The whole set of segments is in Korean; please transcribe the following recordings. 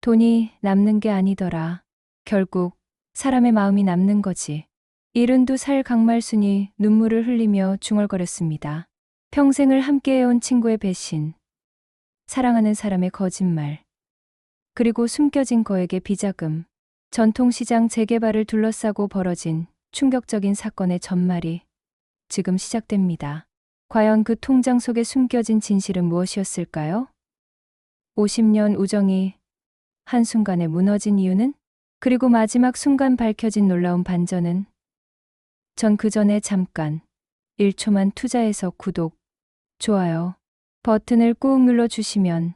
돈이 남는 게 아니더라. 결국 사람의 마음이 남는 거지. 72살 강말순이 눈물을 흘리며 중얼거렸습니다. 평생을 함께해온 친구의 배신, 사랑하는 사람의 거짓말, 그리고 숨겨진 거액의 비자금, 전통시장 재개발을 둘러싸고 벌어진 충격적인 사건의 전말이 지금 시작됩니다. 과연 그 통장 속에 숨겨진 진실은 무엇이었을까요? 50년 우정이 한순간에 무너진 이유는? 그리고 마지막 순간 밝혀진 놀라운 반전은? 전 그 전에 잠깐 1초만 투자해서 구독, 좋아요 버튼을 꾹 눌러주시면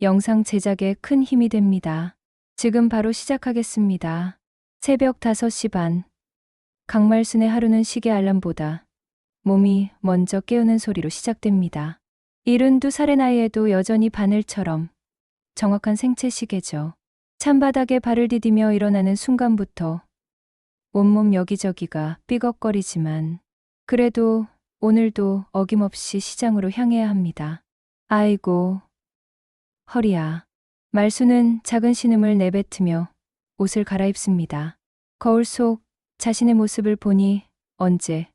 영상 제작에 큰 힘이 됩니다. 지금 바로 시작하겠습니다. 새벽 5시 반. 강말순의 하루는 시계 알람보다 몸이 먼저 깨우는 소리로 시작됩니다. 72살의 나이에도 여전히 바늘처럼 정확한 생체 시계죠. 찬바닥에 발을 디디며 일어나는 순간부터 온몸 여기저기가 삐걱거리지만 그래도 오늘도 어김없이 시장으로 향해야 합니다. 아이고, 허리야. 말수는 작은 신음을 내뱉으며 옷을 갈아입습니다. 거울 속 자신의 모습을 보니 언제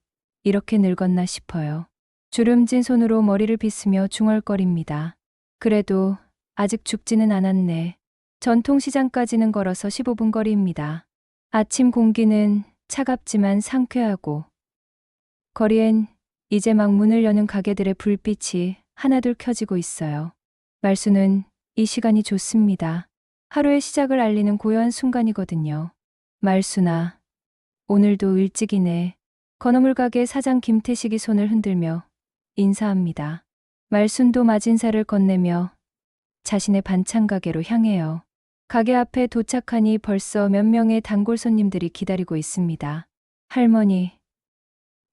이렇게 늙었나 싶어요. 주름진 손으로 머리를 빗으며 중얼거립니다. 그래도 아직 죽지는 않았네. 전통시장까지는 걸어서 15분 거리입니다. 아침 공기는 차갑지만 상쾌하고 거리엔 이제 막 문을 여는 가게들의 불빛이 하나둘 켜지고 있어요. 말수는 이 시간이 좋습니다. 하루의 시작을 알리는 고요한 순간이거든요. 말수나, 오늘도 일찍이네. 건어물 가게 사장 김태식이 손을 흔들며 인사합니다. 말순도 마진사를 건네며 자신의 반찬 가게로 향해요. 가게 앞에 도착하니 벌써 몇 명의 단골 손님들이 기다리고 있습니다. 할머니,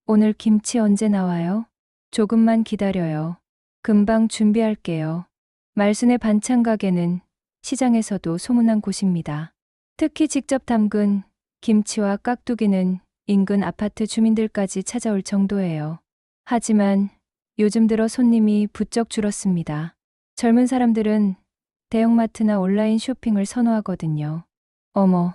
오늘 김치 언제 나와요? 조금만 기다려요. 금방 준비할게요. 말순의 반찬 가게는 시장에서도 소문난 곳입니다. 특히 직접 담근 김치와 깍두기는 인근 아파트 주민들까지 찾아올 정도예요. 하지만 요즘 들어 손님이 부쩍 줄었습니다. 젊은 사람들은 대형마트나 온라인 쇼핑을 선호하거든요. 어머,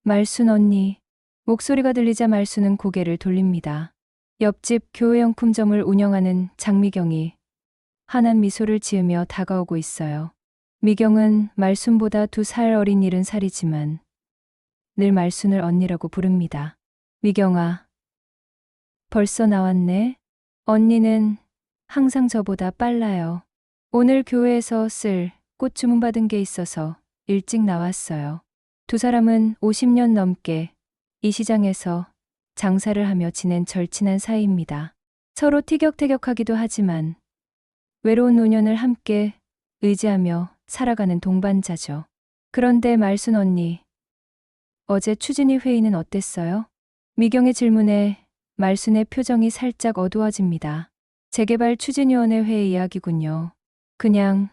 말순 언니. 목소리가 들리자 말순은 고개를 돌립니다. 옆집 교회용품점을 운영하는 장미경이 환한 미소를 지으며 다가오고 있어요. 미경은 말순보다 2살 어린 70살이지만 늘 말순을 언니라고 부릅니다. 미경아, 벌써 나왔네? 언니는 항상 저보다 빨라요. 오늘 교회에서 쓸 꽃 주문받은 게 있어서 일찍 나왔어요. 두 사람은 50년 넘게 이 시장에서 장사를 하며 지낸 절친한 사이입니다. 서로 티격태격하기도 하지만 외로운 노년을 함께 의지하며 살아가는 동반자죠. 그런데 말순 언니, 어제 추진위 회의는 어땠어요? 미경의 질문에 말순의 표정이 살짝 어두워집니다. 재개발 추진위원회 회의 이야기군요. 그냥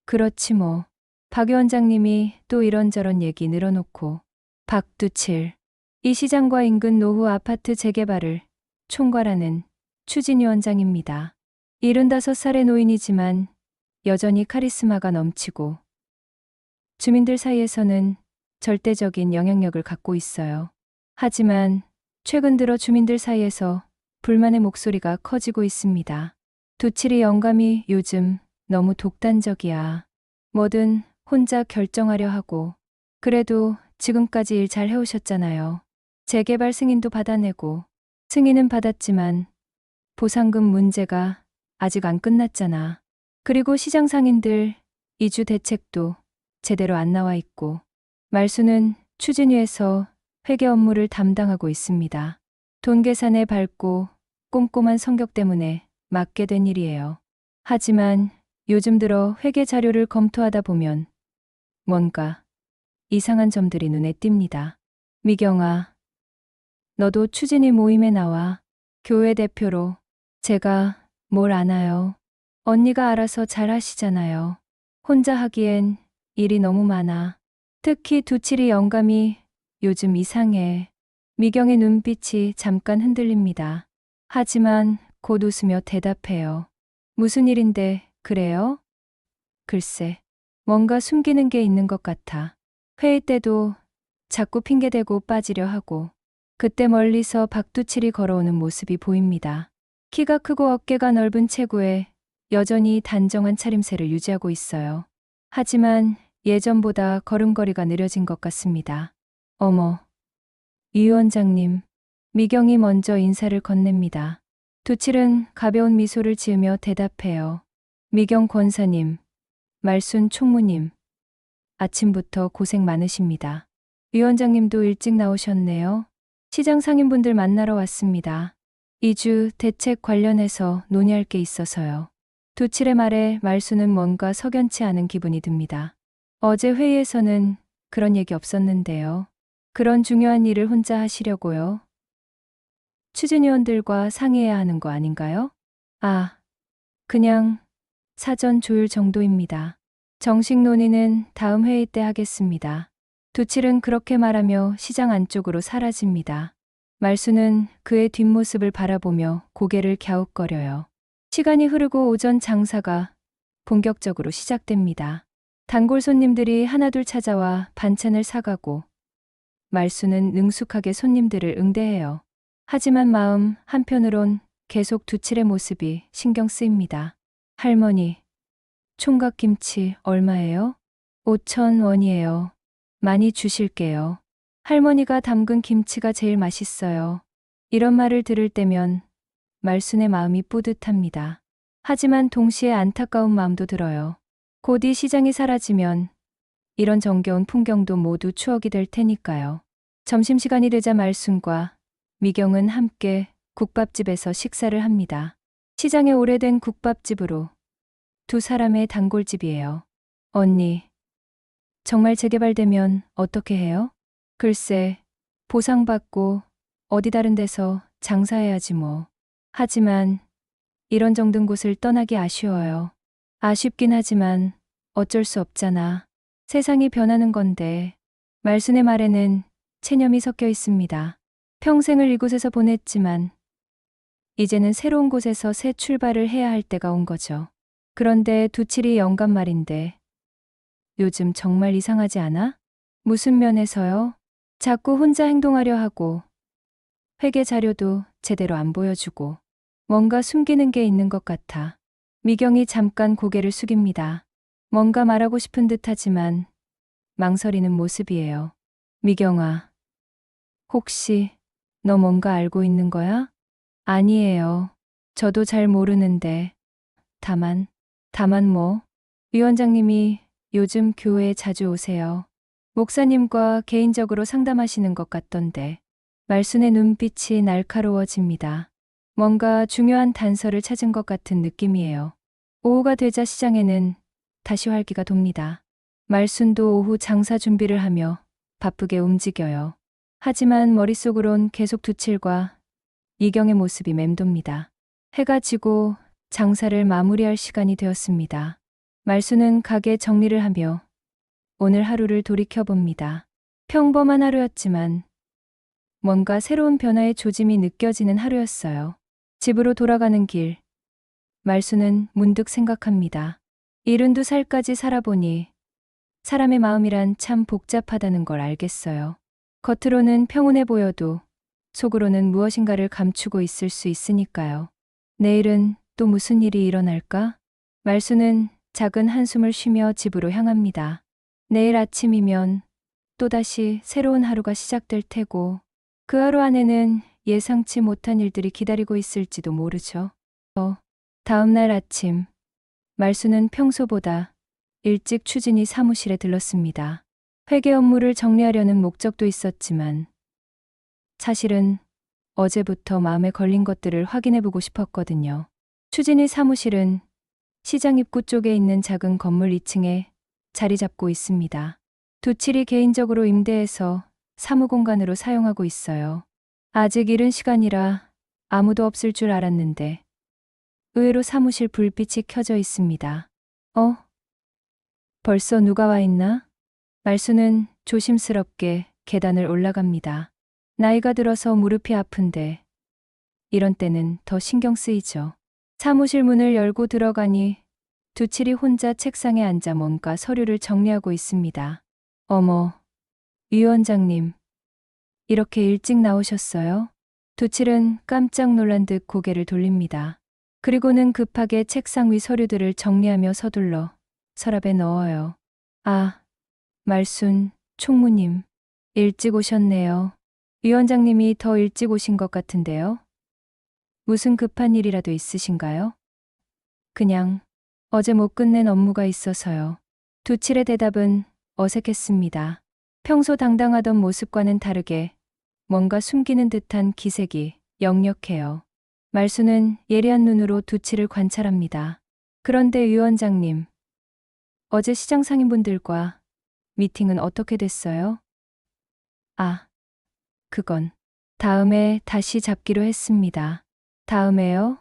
그렇지 뭐. 박 위원장님이 또 이런저런 얘기 늘어놓고 박두칠. 이 시장과 인근 노후 아파트 재개발을 총괄하는 추진위원장입니다. 75살의 노인이지만 여전히 카리스마가 넘치고 주민들 사이에서는 절대적인 영향력을 갖고 있어요. 하지만 최근 들어 주민들 사이에서 불만의 목소리가 커지고 있습니다. 두칠이 영감이 요즘 너무 독단적이야. 뭐든 혼자 결정하려 하고. 그래도 지금까지 일 잘 해오셨잖아요. 재개발 승인도 받아내고. 승인은 받았지만 보상금 문제가 아직 안 끝났잖아. 그리고 시장 상인들 이주 대책도 제대로 안 나와 있고. 말수는 추진위에서 회계 업무를 담당하고 있습니다. 돈 계산에 밝고 꼼꼼한 성격 때문에 맡게 된 일이에요. 하지만 요즘 들어 회계 자료를 검토하다 보면 뭔가 이상한 점들이 눈에 띕니다. 미경아, 너도 추진위 모임에 나와. 교회 대표로. 제가 뭘 아나요? 언니가 알아서 잘 하시잖아요. 혼자 하기엔 일이 너무 많아. 특히 두칠이 영감이 요즘 이상해. 미경의 눈빛이 잠깐 흔들립니다. 하지만 곧 웃으며 대답해요. 무슨 일인데 그래요? 글쎄, 뭔가 숨기는 게 있는 것 같아. 회의 때도 자꾸 핑계대고 빠지려 하고, 그때 멀리서 박두칠이 걸어오는 모습이 보입니다. 키가 크고 어깨가 넓은 체구에 여전히 단정한 차림새를 유지하고 있어요. 하지만 예전보다 걸음걸이가 느려진 것 같습니다. 어머, 이 위원장님. 미경이 먼저 인사를 건넵니다. 두칠은 가벼운 미소를 지으며 대답해요. 미경 권사님, 말순 총무님, 아침부터 고생 많으십니다. 위원장님도 일찍 나오셨네요. 시장 상인분들 만나러 왔습니다. 이주 대책 관련해서 논의할 게 있어서요. 두칠의 말에 말수는 뭔가 석연치 않은 기분이 듭니다. 어제 회의에서는 그런 얘기 없었는데요. 그런 중요한 일을 혼자 하시려고요. 추진위원들과 상의해야 하는 거 아닌가요? 아, 그냥 사전 조율 정도입니다. 정식 논의는 다음 회의 때 하겠습니다. 두칠은 그렇게 말하며 시장 안쪽으로 사라집니다. 말수는 그의 뒷모습을 바라보며 고개를 갸웃거려요. 시간이 흐르고 오전 장사가 본격적으로 시작됩니다. 단골 손님들이 하나둘 찾아와 반찬을 사가고, 말수는 능숙하게 손님들을 응대해요. 하지만 마음 한편으론 계속 두칠의 모습이 신경 쓰입니다. 할머니, 총각김치 얼마예요? 5,000원이에요. 많이 주실게요. 할머니가 담근 김치가 제일 맛있어요. 이런 말을 들을 때면 말순의 마음이 뿌듯합니다. 하지만 동시에 안타까운 마음도 들어요. 곧 이 시장이 사라지면 이런 정겨운 풍경도 모두 추억이 될 테니까요. 점심시간이 되자 말순과 미경은 함께 국밥집에서 식사를 합니다. 시장의 오래된 국밥집으로 두 사람의 단골집이에요. 언니, 정말 재개발되면 어떻게 해요? 글쎄, 보상받고 어디 다른 데서 장사해야지 뭐. 하지만 이런 정든 곳을 떠나기 아쉬워요. 아쉽긴 하지만 어쩔 수 없잖아. 세상이 변하는 건데. 말순의 말에는 체념이 섞여 있습니다. 평생을 이곳에서 보냈지만 이제는 새로운 곳에서 새 출발을 해야 할 때가 온 거죠. 그런데 두칠이 영감 말인데 요즘 정말 이상하지 않아? 무슨 면에서요? 자꾸 혼자 행동하려 하고 회계 자료도 제대로 안 보여주고 뭔가 숨기는 게 있는 것 같아. 미경이 잠깐 고개를 숙입니다. 뭔가 말하고 싶은 듯하지만 망설이는 모습이에요. 미경아, 혹시 너 뭔가 알고 있는 거야? 아니에요. 저도 잘 모르는데. 다만 뭐? 위원장님이 요즘 교회에 자주 오세요. 목사님과 개인적으로 상담하시는 것 같던데. 말순의 눈빛이 날카로워집니다. 뭔가 중요한 단서를 찾은 것 같은 느낌이에요. 오후가 되자 시장에는 다시 활기가 돕니다. 말순도 오후 장사 준비를 하며 바쁘게 움직여요. 하지만 머릿속으론 계속 두칠과 이경의 모습이 맴돕니다. 해가 지고 장사를 마무리할 시간이 되었습니다. 말수는 가게 정리를 하며 오늘 하루를 돌이켜봅니다. 평범한 하루였지만 뭔가 새로운 변화의 조짐이 느껴지는 하루였어요. 집으로 돌아가는 길, 말수는 문득 생각합니다. 72살까지 살아보니 사람의 마음이란 참 복잡하다는 걸 알겠어요. 겉으로는 평온해 보여도 속으로는 무엇인가를 감추고 있을 수 있으니까요. 내일은 또 무슨 일이 일어날까? 말수는 작은 한숨을 쉬며 집으로 향합니다. 내일 아침이면 또다시 새로운 하루가 시작될 테고 그 하루 안에는 예상치 못한 일들이 기다리고 있을지도 모르죠. 다음 날 아침, 말수는 평소보다 일찍 추진이 사무실에 들렀습니다. 회계 업무를 정리하려는 목적도 있었지만 사실은 어제부터 마음에 걸린 것들을 확인해보고 싶었거든요. 추진이 사무실은 시장 입구 쪽에 있는 작은 건물 2층에 자리 잡고 있습니다. 두칠이 개인적으로 임대해서 사무공간으로 사용하고 있어요. 아직 이른 시간이라 아무도 없을 줄 알았는데 의외로 사무실 불빛이 켜져 있습니다. 벌써 누가 와 있나? 말수는 조심스럽게 계단을 올라갑니다. 나이가 들어서 무릎이 아픈데 이런 때는 더 신경 쓰이죠. 사무실 문을 열고 들어가니 두칠이 혼자 책상에 앉아 뭔가 서류를 정리하고 있습니다. 어머, 위원장님. 이렇게 일찍 나오셨어요? 두칠은 깜짝 놀란 듯 고개를 돌립니다. 그리고는 급하게 책상 위 서류들을 정리하며 서둘러 서랍에 넣어요. 아, 말순, 총무님. 일찍 오셨네요. 위원장님이 더 일찍 오신 것 같은데요. 무슨 급한 일이라도 있으신가요? 그냥 어제 못 끝낸 업무가 있어서요. 두칠의 대답은 어색했습니다. 평소 당당하던 모습과는 다르게 뭔가 숨기는 듯한 기색이 역력해요. 말수는 예리한 눈으로 두칠을 관찰합니다. 그런데 위원장님, 어제 시장 상인분들과 미팅은 어떻게 됐어요? 아, 그건 다음에 다시 잡기로 했습니다. 다음에요?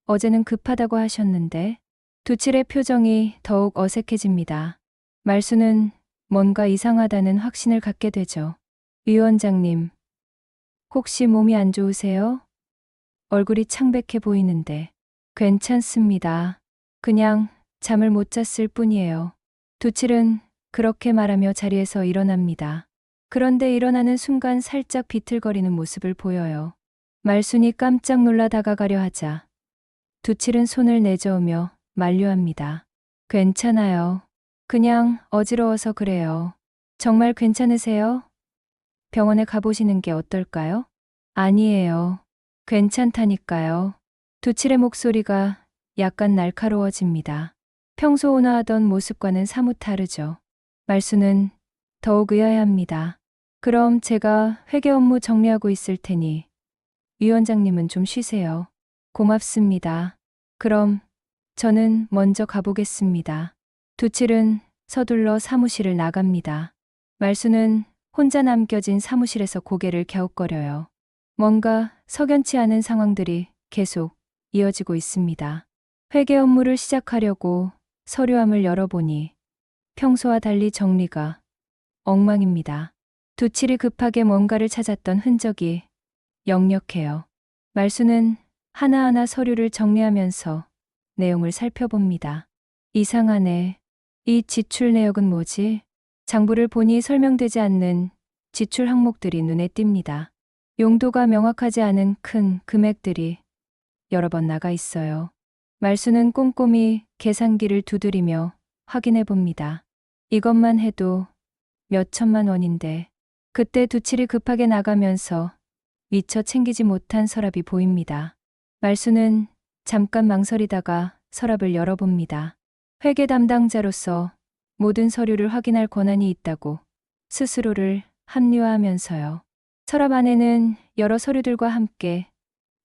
어제는 급하다고 하셨는데. 두칠의 표정이 더욱 어색해집니다. 말수는 뭔가 이상하다는 확신을 갖게 되죠. 위원장님, 혹시 몸이 안 좋으세요? 얼굴이 창백해 보이는데. 괜찮습니다. 그냥 잠을 못 잤을 뿐이에요. 두칠은 그렇게 말하며 자리에서 일어납니다. 그런데 일어나는 순간 살짝 비틀거리는 모습을 보여요. 말순이 깜짝 놀라 다가가려 하자 두칠은 손을 내저으며 만류합니다. 괜찮아요. 그냥 어지러워서 그래요. 정말 괜찮으세요? 병원에 가보시는 게 어떨까요? 아니에요. 괜찮다니까요. 두칠의 목소리가 약간 날카로워집니다. 평소 온화하던 모습과는 사뭇 다르죠. 말수는 더욱 의아해합니다. 그럼 제가 회계 업무 정리하고 있을 테니 위원장님은 좀 쉬세요. 고맙습니다. 그럼 저는 먼저 가보겠습니다. 두칠은 서둘러 사무실을 나갑니다. 말수는 혼자 남겨진 사무실에서 고개를 갸웃거려요. 뭔가 석연치 않은 상황들이 계속 이어지고 있습니다. 회계 업무를 시작하려고 서류함을 열어보니 평소와 달리 정리가 엉망입니다. 두칠이 급하게 뭔가를 찾았던 흔적이 역력해요. 말수는 하나하나 서류를 정리하면서 내용을 살펴봅니다. 이상하네. 이 지출 내역은 뭐지? 장부를 보니 설명되지 않는 지출 항목들이 눈에 띕니다. 용도가 명확하지 않은 큰 금액들이 여러 번 나가 있어요. 말수는 꼼꼼히 계산기를 두드리며 확인해 봅니다. 이것만 해도 몇 천만 원인데. 그때 두칠이 급하게 나가면서 미처 챙기지 못한 서랍이 보입니다. 말수는 잠깐 망설이다가 서랍을 열어봅니다. 회계 담당자로서 모든 서류를 확인할 권한이 있다고 스스로를 합리화하면서요. 서랍 안에는 여러 서류들과 함께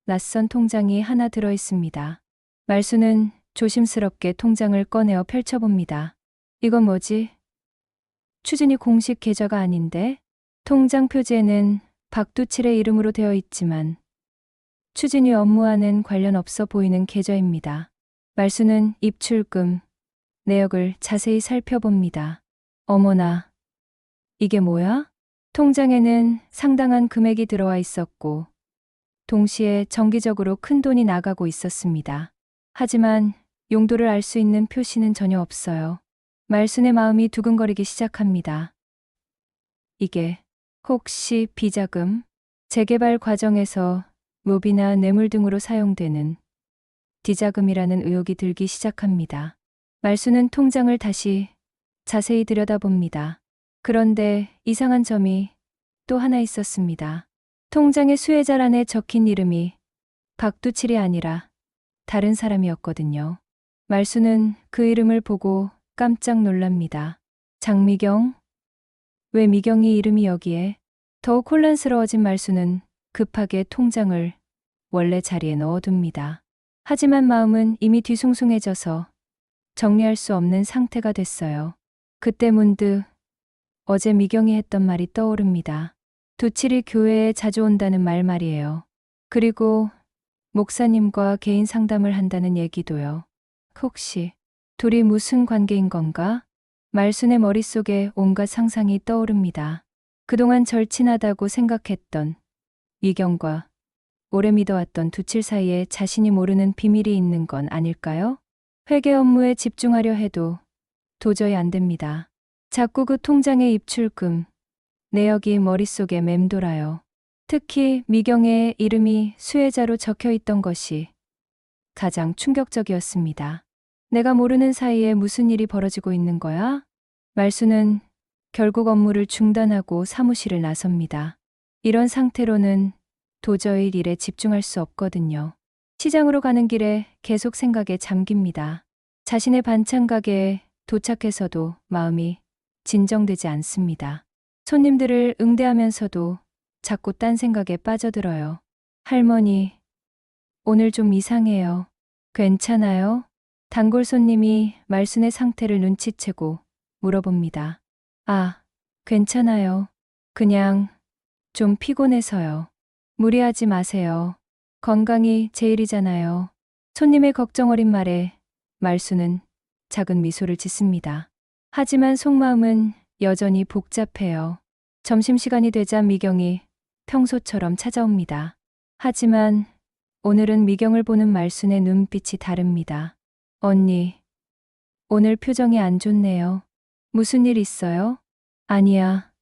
낯선 통장이 하나 들어 있습니다. 말수는 조심스럽게 통장을 꺼내어 펼쳐봅니다. 이건 뭐지? 추진이 공식 계좌가 아닌데? 통장 표지에는 박두칠의 이름으로 되어 있지만 추진이 업무와는 관련 없어 보이는 계좌입니다. 말수는 입출금 내역을 자세히 살펴봅니다. 어머나, 이게 뭐야? 통장에는 상당한 금액이 들어와 있었고 동시에 정기적으로 큰 돈이 나가고 있었습니다. 하지만 용도를 알 수 있는 표시는 전혀 없어요. 말순의 마음이 두근거리기 시작합니다. 이게 혹시 비자금? 재개발 과정에서 로비나 뇌물 등으로 사용되는 디자금이라는 의혹이 들기 시작합니다. 말수는 통장을 다시 자세히 들여다봅니다. 그런데 이상한 점이 또 하나 있었습니다. 통장의 수혜자란에 적힌 이름이 박두칠이 아니라 다른 사람이었거든요. 말수는 그 이름을 보고 깜짝 놀랍니다. 장미경? 왜 미경이 이름이 여기에? 더욱 혼란스러워진 말수는 급하게 통장을 원래 자리에 넣어둡니다. 하지만 마음은 이미 뒤숭숭해져서 정리할 수 없는 상태가 됐어요. 그때 문득 어제 미경이 했던 말이 떠오릅니다. 두칠이 교회에 자주 온다는 말 말이에요. 그리고 목사님과 개인 상담을 한다는 얘기도요. 혹시 둘이 무슨 관계인 건가? 말순의 머릿속에 온갖 상상이 떠오릅니다. 그동안 절친하다고 생각했던 미경과 오래 믿어왔던 두칠 사이에 자신이 모르는 비밀이 있는 건 아닐까요? 회계 업무에 집중하려 해도 도저히 안 됩니다. 자꾸 그 통장의 입출금, 내역이 머릿속에 맴돌아요. 특히 미경의 이름이 수혜자로 적혀 있던 것이 가장 충격적이었습니다. 내가 모르는 사이에 무슨 일이 벌어지고 있는 거야? 말수는 결국 업무를 중단하고 사무실을 나섭니다. 이런 상태로는 도저히 일에 집중할 수 없거든요. 시장으로 가는 길에 계속 생각에 잠깁니다. 자신의 반찬 가게에 도착해서도 마음이 진정되지 않습니다. 손님들을 응대하면서도 자꾸 딴 생각에 빠져들어요. 할머니, 오늘 좀 이상해요. 괜찮아요? 단골 손님이 말순의 상태를 눈치채고 물어봅니다. 아, 괜찮아요. 그냥 좀 피곤해서요. 무리하지 마세요. 건강이 제일이잖아요. 손님의 걱정 어린 말에 말수는 작은 미소를 짓습니다. 하지만 속마음은 여전히 복잡해요. 점심시간이 되자 미경이 평소처럼 찾아옵니다. 하지만 오늘은 미경을 보는 말순의 눈빛이 다릅니다. 언니, 오늘 표정이 안 좋네요. 무슨 일 있어요? 아니야,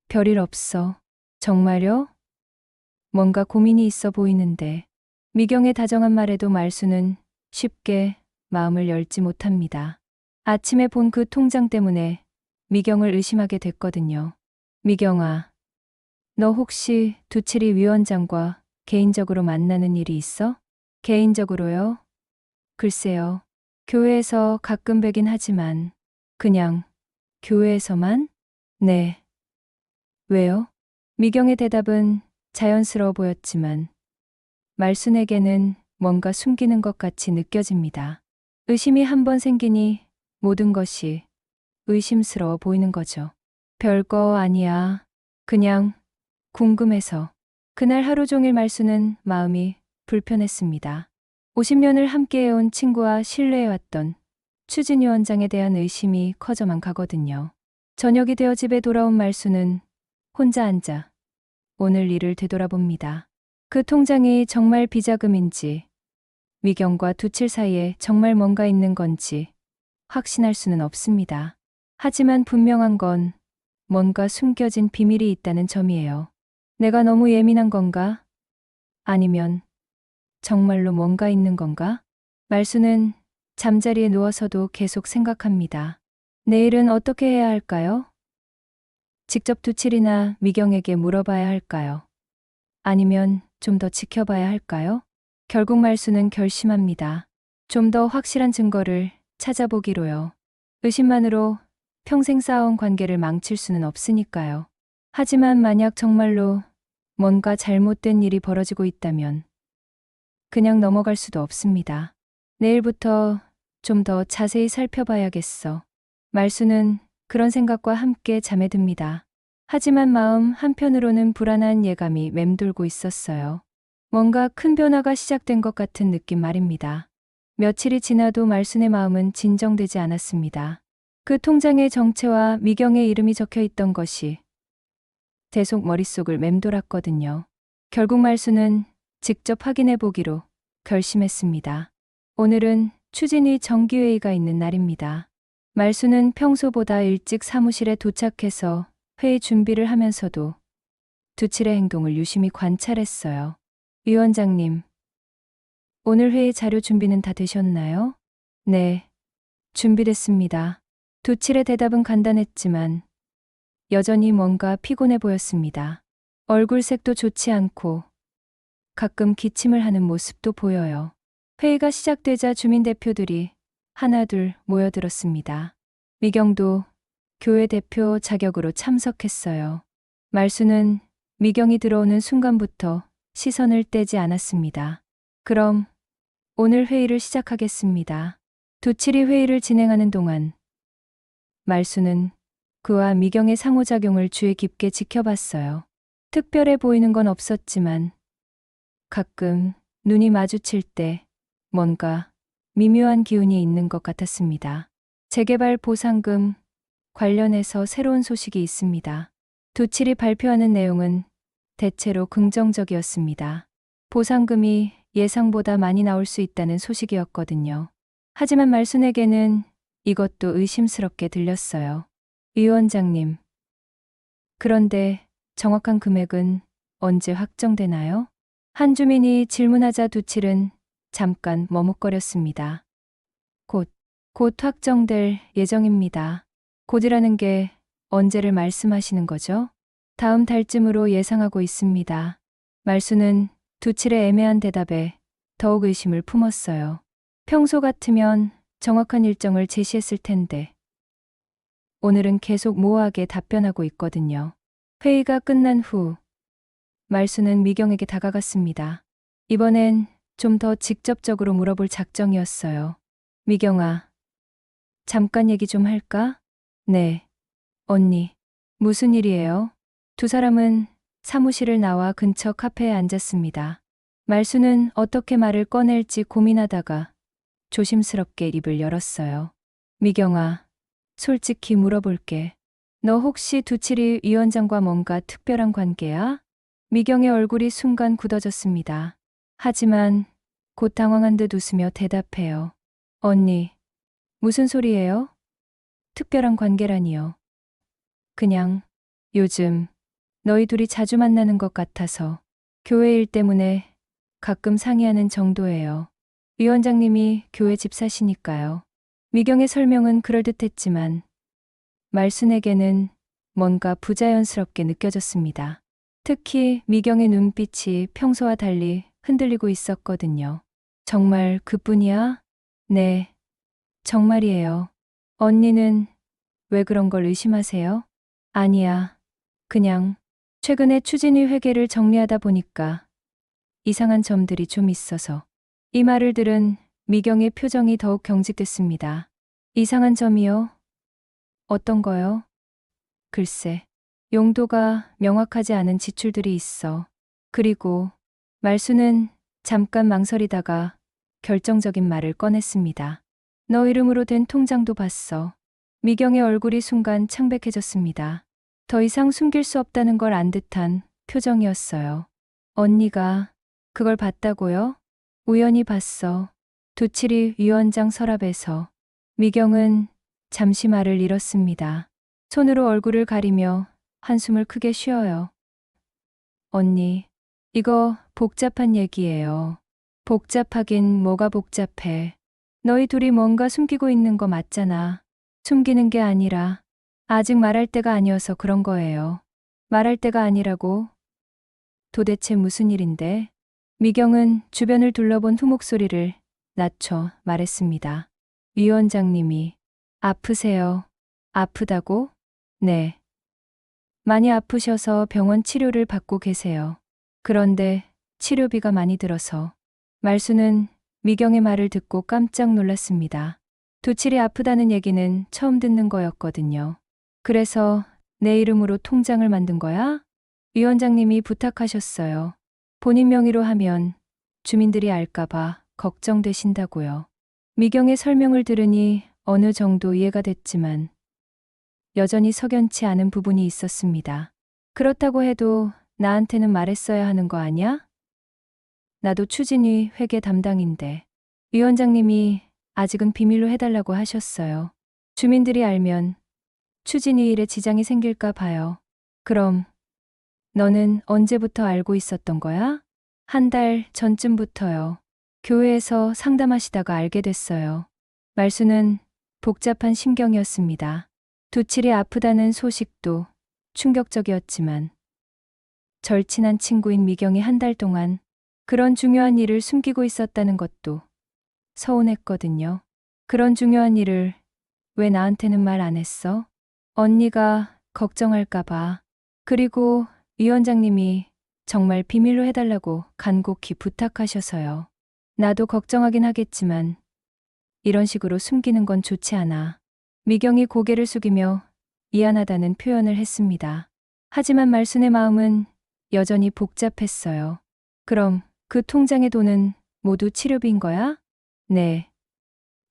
별일 없어. 정말요? 뭔가 고민이 있어 보이는데. 미경의 다정한 말에도 말수는 쉽게 마음을 열지 못합니다. 아침에 본 그 통장 때문에 미경을 의심하게 됐거든요. 미경아, 너 혹시 두칠이 위원장과 개인적으로 만나는 일이 있어? 개인적으로요? 글쎄요. 교회에서 가끔 뵈긴 하지만 그냥 교회에서만? 네. 왜요? 미경의 대답은 자연스러워 보였지만 말순에게는 뭔가 숨기는 것 같이 느껴집니다. 의심이 한번 생기니 모든 것이 의심스러워 보이는 거죠. 별거 아니야. 그냥 궁금해서. 그날 하루 종일 말수는 마음이 불편했습니다. 50년을 함께해온 친구와 신뢰해왔던 추진 위원장에 대한 의심이 커져만 가거든요. 저녁이 되어 집에 돌아온 말수는 혼자 앉아 오늘 일을 되돌아봅니다. 그 통장이 정말 비자금인지 미경과 두칠 사이에 정말 뭔가 있는 건지 확신할 수는 없습니다. 하지만 분명한 건 뭔가 숨겨진 비밀이 있다는 점이에요. 내가 너무 예민한 건가? 아니면 정말로 뭔가 있는 건가? 말수는 잠자리에 누워서도 계속 생각합니다. 내일은 어떻게 해야 할까요? 직접 두칠이나 미경에게 물어봐야 할까요? 아니면 좀 더 지켜봐야 할까요? 결국 말수는 결심합니다. 좀 더 확실한 증거를 찾아보기로요. 의심만으로 평생 쌓아온 관계를 망칠 수는 없으니까요. 하지만 만약 정말로 뭔가 잘못된 일이 벌어지고 있다면 그냥 넘어갈 수도 없습니다. 내일부터 좀 더 자세히 살펴봐야겠어. 말수는 그런 생각과 함께 잠에 듭니다. 하지만 마음 한편으로는 불안한 예감이 맴돌고 있었어요. 뭔가 큰 변화가 시작된 것 같은 느낌 말입니다. 며칠이 지나도 말순의 마음은 진정되지 않았습니다. 그 통장의 정체와 미경의 이름이 적혀 있던 것이 계속 머릿속을 맴돌았거든요. 결국 말순은 직접 확인해 보기로 결심했습니다. 오늘은 추진위 정기회의가 있는 날입니다. 말순은 평소보다 일찍 사무실에 도착해서 회의 준비를 하면서도 두칠의 행동을 유심히 관찰했어요. 위원장님, 오늘 회의 자료 준비는 다 되셨나요? 네, 준비됐습니다. 두칠의 대답은 간단했지만 여전히 뭔가 피곤해 보였습니다. 얼굴색도 좋지 않고 가끔 기침을 하는 모습도 보여요. 회의가 시작되자 주민 대표들이 하나둘 모여들었습니다. 미경도 교회 대표 자격으로 참석했어요. 말수는 미경이 들어오는 순간부터 시선을 떼지 않았습니다. 그럼 오늘 회의를 시작하겠습니다. 두칠이 회의를 진행하는 동안 말수는 그와 미경의 상호작용을 주의 깊게 지켜봤어요. 특별해 보이는 건 없었지만 가끔 눈이 마주칠 때 뭔가 미묘한 기운이 있는 것 같았습니다. 재개발 보상금 관련해서 새로운 소식이 있습니다. 두칠이 발표하는 내용은 대체로 긍정적이었습니다. 보상금이 예상보다 많이 나올 수 있다는 소식이었거든요. 하지만 말순에게는 이것도 의심스럽게 들렸어요. 위원장님, 그런데 정확한 금액은 언제 확정되나요? 한 주민이 질문하자 두칠은 잠깐 머뭇거렸습니다. 곧, 곧 확정될 예정입니다. 곧이라는 게 언제를 말씀하시는 거죠? 다음 달쯤으로 예상하고 있습니다. 말수는 두칠의 애매한 대답에 더욱 의심을 품었어요. 평소 같으면 정확한 일정을 제시했을 텐데 오늘은 계속 모호하게 답변하고 있거든요. 회의가 끝난 후 말수는 미경에게 다가갔습니다. 이번엔 좀 더 직접적으로 물어볼 작정이었어요. 미경아, 잠깐 얘기 좀 할까? 네. 언니, 무슨 일이에요? 두 사람은 사무실을 나와 근처 카페에 앉았습니다. 말수는 어떻게 말을 꺼낼지 고민하다가 조심스럽게 입을 열었어요. 미경아, 솔직히 물어볼게. 너 혹시 두칠이 위원장과 뭔가 특별한 관계야? 미경의 얼굴이 순간 굳어졌습니다. 하지만 곧 당황한 듯 웃으며 대답해요. 언니, 무슨 소리예요? 특별한 관계라니요. 그냥 요즘 너희 둘이 자주 만나는 것 같아서 교회 일 때문에 가끔 상의하는 정도예요. 위원장님이 교회 집사시니까요. 미경의 설명은 그럴듯했지만 말순에게는 뭔가 부자연스럽게 느껴졌습니다. 특히 미경의 눈빛이 평소와 달리 흔들리고 있었거든요. 정말 그뿐이야? 네, 정말이에요. 언니는 왜 그런 걸 의심하세요? 아니야. 그냥 최근에 추진위 회계를 정리하다 보니까 이상한 점들이 좀 있어서. 이 말을 들은 미경의 표정이 더욱 경직됐습니다. 이상한 점이요? 어떤 거요? 글쎄, 용도가 명확하지 않은 지출들이 있어. 그리고 말수는 잠깐 망설이다가 결정적인 말을 꺼냈습니다. 너 이름으로 된 통장도 봤어. 미경의 얼굴이 순간 창백해졌습니다. 더 이상 숨길 수 없다는 걸 안 듯한 표정이었어요. 언니가 그걸 봤다고요? 우연히 봤어. 두칠이 위원장 서랍에서. 미경은 잠시 말을 잃었습니다. 손으로 얼굴을 가리며 한숨을 크게 쉬어요. 언니, 이거 복잡한 얘기예요. 복잡하긴 뭐가 복잡해. 너희 둘이 뭔가 숨기고 있는 거 맞잖아. 숨기는 게 아니라 아직 말할 때가 아니어서 그런 거예요. 말할 때가 아니라고? 도대체 무슨 일인데? 미경은 주변을 둘러본 후 목소리를 낮춰 말했습니다. 위원장님이 아프세요. 아프다고? 네. 많이 아프셔서 병원 치료를 받고 계세요. 그런데 치료비가 많이 들어서. 말수는 미경의 말을 듣고 깜짝 놀랐습니다. 두칠이 아프다는 얘기는 처음 듣는 거였거든요. 그래서 내 이름으로 통장을 만든 거야? 위원장님이 부탁하셨어요. 본인 명의로 하면 주민들이 알까봐 걱정되신다고요. 미경의 설명을 들으니 어느 정도 이해가 됐지만 여전히 석연치 않은 부분이 있었습니다. 그렇다고 해도 나한테는 말했어야 하는 거 아니야? 나도 추진위 회계 담당인데 위원장님이 아직은 비밀로 해달라고 하셨어요. 주민들이 알면 추진위 일에 지장이 생길까 봐요. 그럼 너는 언제부터 알고 있었던 거야? 한 달 전쯤부터요. 교회에서 상담하시다가 알게 됐어요. 말수는 복잡한 심경이었습니다. 두칠이 아프다는 소식도 충격적이었지만 절친한 친구인 미경이 한 달 동안 그런 중요한 일을 숨기고 있었다는 것도 서운했거든요. 그런 중요한 일을 왜 나한테는 말 안 했어? 언니가 걱정할까봐. 그리고 위원장님이 정말 비밀로 해달라고 간곡히 부탁하셔서요. 나도 걱정하긴 하겠지만 이런 식으로 숨기는 건 좋지 않아. 미경이 고개를 숙이며 미안하다는 표현을 했습니다. 하지만 말순의 마음은 여전히 복잡했어요. 그럼 그 통장의 돈은 모두 치료비인 거야? 네.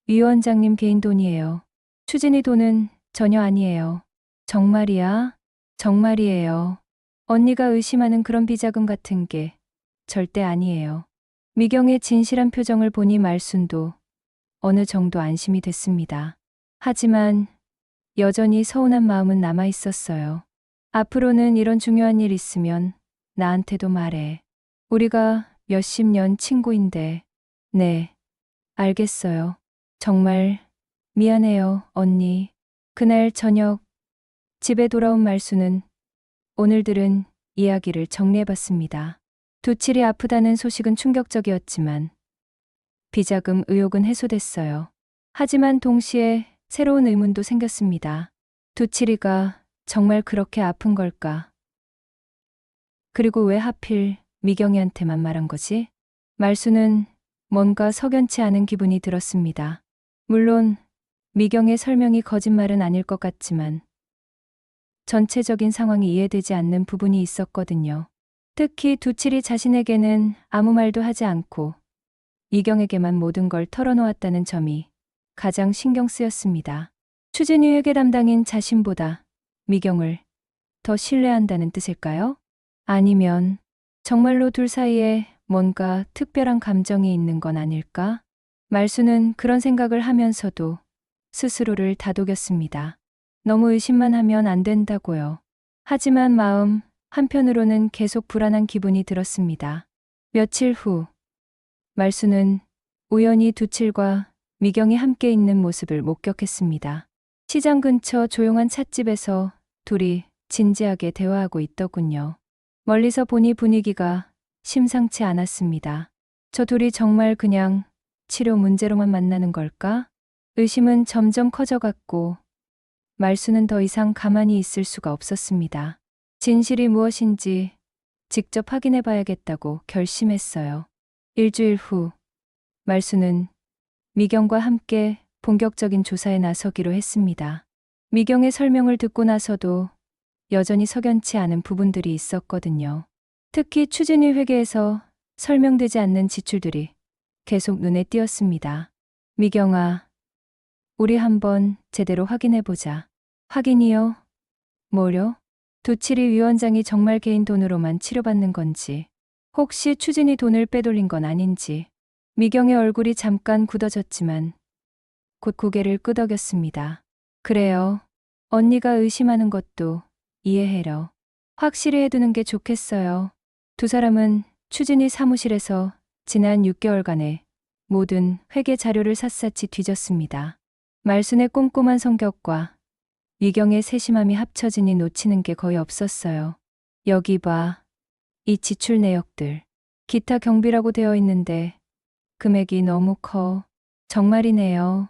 위원장님 개인 돈이에요. 추진이 돈은 전혀 아니에요. 정말이야? 정말이에요. 언니가 의심하는 그런 비자금 같은 게 절대 아니에요. 미경의 진실한 표정을 보니 말순도 어느 정도 안심이 됐습니다. 하지만 여전히 서운한 마음은 남아 있었어요. 앞으로는 이런 중요한 일 있으면 나한테도 말해. 우리가 몇십 년 친구인데. 네, 알겠어요. 정말 미안해요, 언니. 그날 저녁 집에 돌아온 말수는 오늘 들은 이야기를 정리해봤습니다. 두칠이 아프다는 소식은 충격적이었지만 비자금 의혹은 해소됐어요. 하지만 동시에 새로운 의문도 생겼습니다. 두칠이가 정말 그렇게 아픈 걸까? 그리고 왜 하필 미경이한테만 말한 거지? 말수는 뭔가 석연치 않은 기분이 들었습니다. 물론 미경의 설명이 거짓말은 아닐 것 같지만 전체적인 상황이 이해되지 않는 부분이 있었거든요. 특히 두칠이 자신에게는 아무 말도 하지 않고 미경에게만 모든 걸 털어놓았다는 점이 가장 신경 쓰였습니다. 추진위 회계 담당인 자신보다 미경을 더 신뢰한다는 뜻일까요? 아니면 정말로 둘 사이에 뭔가 특별한 감정이 있는 건 아닐까? 말수는 그런 생각을 하면서도 스스로를 다독였습니다. 너무 의심만 하면 안 된다고요. 하지만 마음 한편으로는 계속 불안한 기분이 들었습니다. 며칠 후 말수는 우연히 두칠과 미경이 함께 있는 모습을 목격했습니다. 시장 근처 조용한 찻집에서 둘이 진지하게 대화하고 있더군요. 멀리서 보니 분위기가 심상치 않았습니다. 저 둘이 정말 그냥 치료 문제로만 만나는 걸까? 의심은 점점 커져갔고 말수는 더 이상 가만히 있을 수가 없었습니다. 진실이 무엇인지 직접 확인해 봐야겠다고 결심했어요. 일주일 후 말수는 미경과 함께 본격적인 조사에 나서기로 했습니다. 미경의 설명을 듣고 나서도 여전히 석연치 않은 부분들이 있었거든요. 특히 추진위 회계에서 설명되지 않는 지출들이 계속 눈에 띄었습니다. 미경아, 우리 한번 제대로 확인해보자. 확인이요? 뭐요? 두칠이 위원장이 정말 개인 돈으로만 치료받는 건지, 혹시 추진이 돈을 빼돌린 건 아닌지. 미경의 얼굴이 잠깐 굳어졌지만 곧 고개를 끄덕였습니다. 그래요. 언니가 의심하는 것도 이해해요. 확실히 해두는 게 좋겠어요. 두 사람은 추진이 사무실에서 지난 6개월간의 모든 회계 자료를 샅샅이 뒤졌습니다. 말순의 꼼꼼한 성격과 미경의 세심함이 합쳐지니 놓치는 게 거의 없었어요. 여기 봐. 이 지출 내역들. 기타 경비라고 되어 있는데 금액이 너무 커. 정말이네요.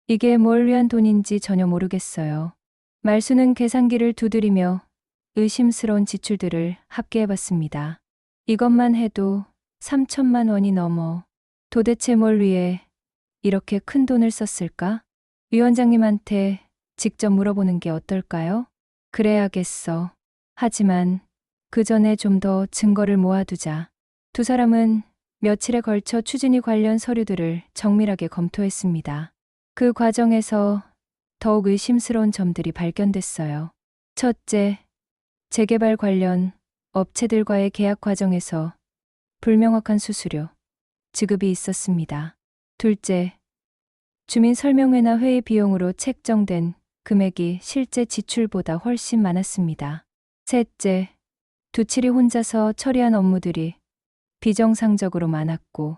이게 뭘 위한 돈인지 전혀 모르겠어요. 말수는 계산기를 두드리며 의심스러운 지출들을 합계해봤습니다. 이것만 해도 3천만 원이 넘어. 도대체 뭘 위해 이렇게 큰 돈을 썼을까? 위원장님한테 직접 물어보는 게 어떨까요? 그래야겠어. 하지만 그 전에 좀 더 증거를 모아두자. 두 사람은 며칠에 걸쳐 추진위 관련 서류들을 정밀하게 검토했습니다. 그 과정에서 더욱 의심스러운 점들이 발견됐어요. 첫째, 재개발 관련 업체들과의 계약 과정에서 불명확한 수수료, 지급이 있었습니다. 둘째, 주민 설명회나 회의 비용으로 책정된 금액이 실제 지출보다 훨씬 많았습니다. 셋째, 두칠이 혼자서 처리한 업무들이 비정상적으로 많았고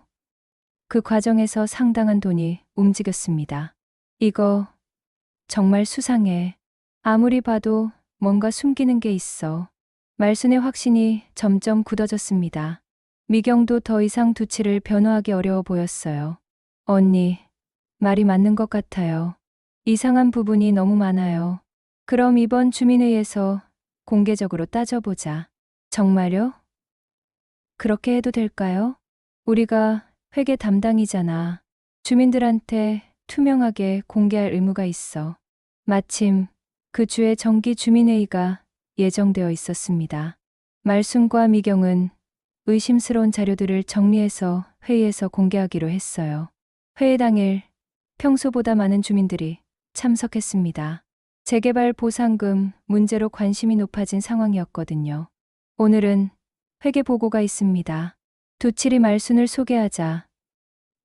그 과정에서 상당한 돈이 움직였습니다. 이거 정말 수상해. 아무리 봐도 뭔가 숨기는 게 있어. 말순의 확신이 점점 굳어졌습니다. 미경도 더 이상 두칠을 변호하기 어려워 보였어요. 언니, 말이 맞는 것 같아요. 이상한 부분이 너무 많아요. 그럼 이번 주민회의에서 공개적으로 따져보자. 정말요? 그렇게 해도 될까요? 우리가 회계 담당이잖아. 주민들한테 투명하게 공개할 의무가 있어. 마침 그 주에 정기 주민회의가 예정되어 있었습니다. 말순과 미경은 의심스러운 자료들을 정리해서 회의에서 공개하기로 했어요. 회의 당일 평소보다 많은 주민들이 참석했습니다. 재개발 보상금 문제로 관심이 높아진 상황이었거든요. 오늘은 회계 보고가 있습니다. 두칠이 말순을 소개하자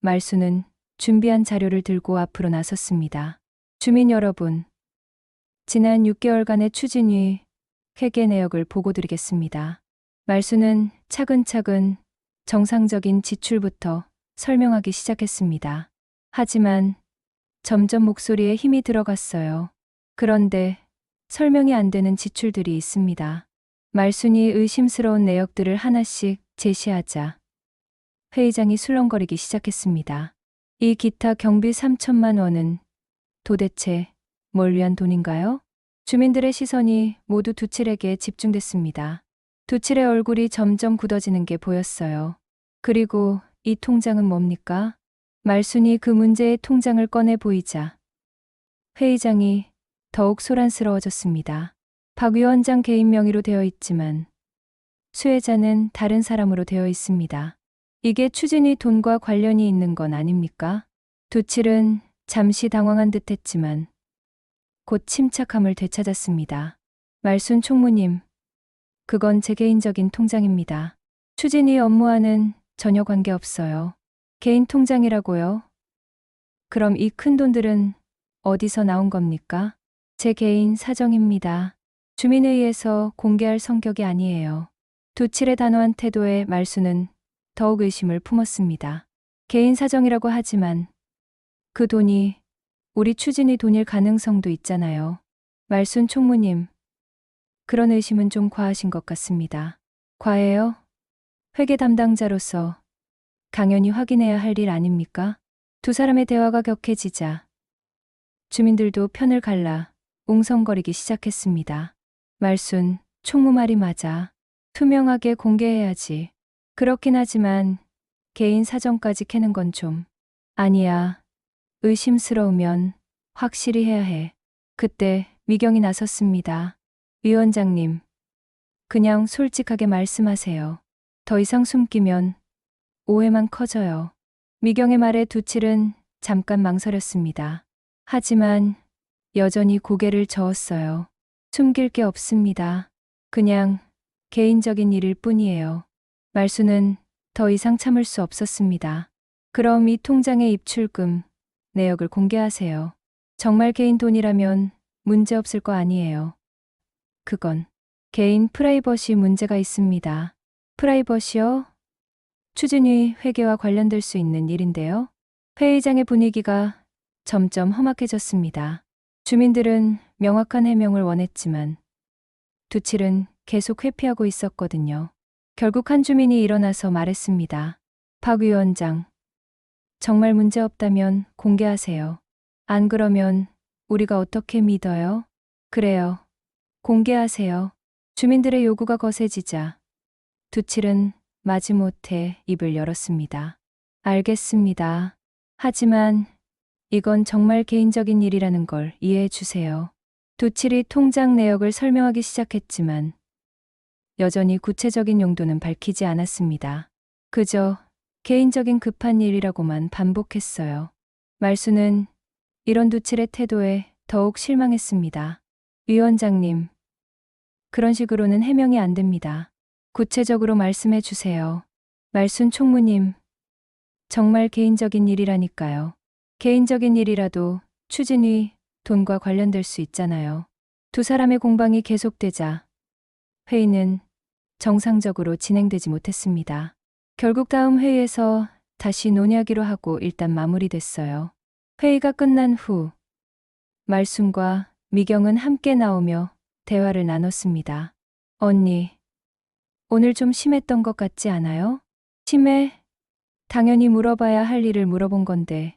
말순은 준비한 자료를 들고 앞으로 나섰습니다. 주민 여러분, 지난 6개월간의 추진위 회계 내역을 보고드리겠습니다. 말수는 차근차근 정상적인 지출부터 설명하기 시작했습니다. 하지만 점점 목소리에 힘이 들어갔어요. 그런데 설명이 안 되는 지출들이 있습니다. 말순이 의심스러운 내역들을 하나씩 제시하자 회의장이 술렁거리기 시작했습니다. 이 기타 경비 3천만 원은 도대체 뭘 위한 돈인가요? 주민들의 시선이 모두 두칠에게 집중됐습니다. 두칠의 얼굴이 점점 굳어지는 게 보였어요. 그리고 이 통장은 뭡니까? 말순이 그 문제의 통장을 꺼내 보이자 회의장이 더욱 소란스러워졌습니다. 박 위원장 개인 명의로 되어 있지만 수혜자는 다른 사람으로 되어 있습니다. 이게 추진위 돈과 관련이 있는 건 아닙니까? 두칠은 잠시 당황한 듯 했지만 곧 침착함을 되찾았습니다. 말순 총무님, 그건 제 개인적인 통장입니다. 추진위 업무와는 전혀 관계없어요. 개인 통장이라고요? 그럼 이 큰 돈들은 어디서 나온 겁니까? 제 개인 사정입니다. 주민회의에서 공개할 성격이 아니에요. 두칠의 단호한 태도에 말수는 더욱 의심을 품었습니다. 개인 사정이라고 하지만 그 돈이 우리 추진위 돈일 가능성도 있잖아요. 말순 총무님, 그런 의심은 좀 과하신 것 같습니다. 과해요? 회계 담당자로서 당연히 확인해야 할 일 아닙니까? 두 사람의 대화가 격해지자 주민들도 편을 갈라 웅성거리기 시작했습니다. 말순, 총무 말이 맞아. 투명하게 공개해야지. 그렇긴 하지만 개인 사정까지 캐는 건 좀. 아니야. 의심스러우면 확실히 해야 해. 그때 미경이 나섰습니다. 위원장님, 그냥 솔직하게 말씀하세요. 더 이상 숨기면 오해만 커져요. 미경의 말에 두칠은 잠깐 망설였습니다. 하지만 여전히 고개를 저었어요. 숨길 게 없습니다. 그냥 개인적인 일일 뿐이에요. 말수는 더 이상 참을 수 없었습니다. 그럼 이 통장의 입출금 내역을 공개하세요. 정말 개인 돈이라면 문제 없을 거 아니에요. 그건 개인 프라이버시 문제가 있습니다. 프라이버시요? 추진위 회계와 관련될 수 있는 일인데요. 회의장의 분위기가 점점 험악해졌습니다. 주민들은 명확한 해명을 원했지만 두칠은 계속 회피하고 있었거든요. 결국 한 주민이 일어나서 말했습니다. 박 위원장, 정말 문제 없다면 공개하세요. 안 그러면 우리가 어떻게 믿어요? 그래요. 공개하세요. 주민들의 요구가 거세지자 두칠은 마지못해 입을 열었습니다. 알겠습니다. 하지만 이건 정말 개인적인 일이라는 걸 이해해 주세요. 두칠이 통장 내역을 설명하기 시작했지만 여전히 구체적인 용도는 밝히지 않았습니다. 그저 개인적인 급한 일이라고만 반복했어요. 말수는 이런 두칠의 태도에 더욱 실망했습니다. 위원장님, 그런 식으로는 해명이 안 됩니다. 구체적으로 말씀해 주세요. 말순 총무님, 정말 개인적인 일이라니까요. 개인적인 일이라도 추진위 돈과 관련될 수 있잖아요. 두 사람의 공방이 계속되자 회의는 정상적으로 진행되지 못했습니다. 결국 다음 회의에서 다시 논의하기로 하고 일단 마무리됐어요. 회의가 끝난 후 말순과 미경은 함께 나오며 대화를 나눴습니다. 언니, 오늘 좀 심했던 것 같지 않아요? 심해? 당연히 물어봐야 할 일을 물어본 건데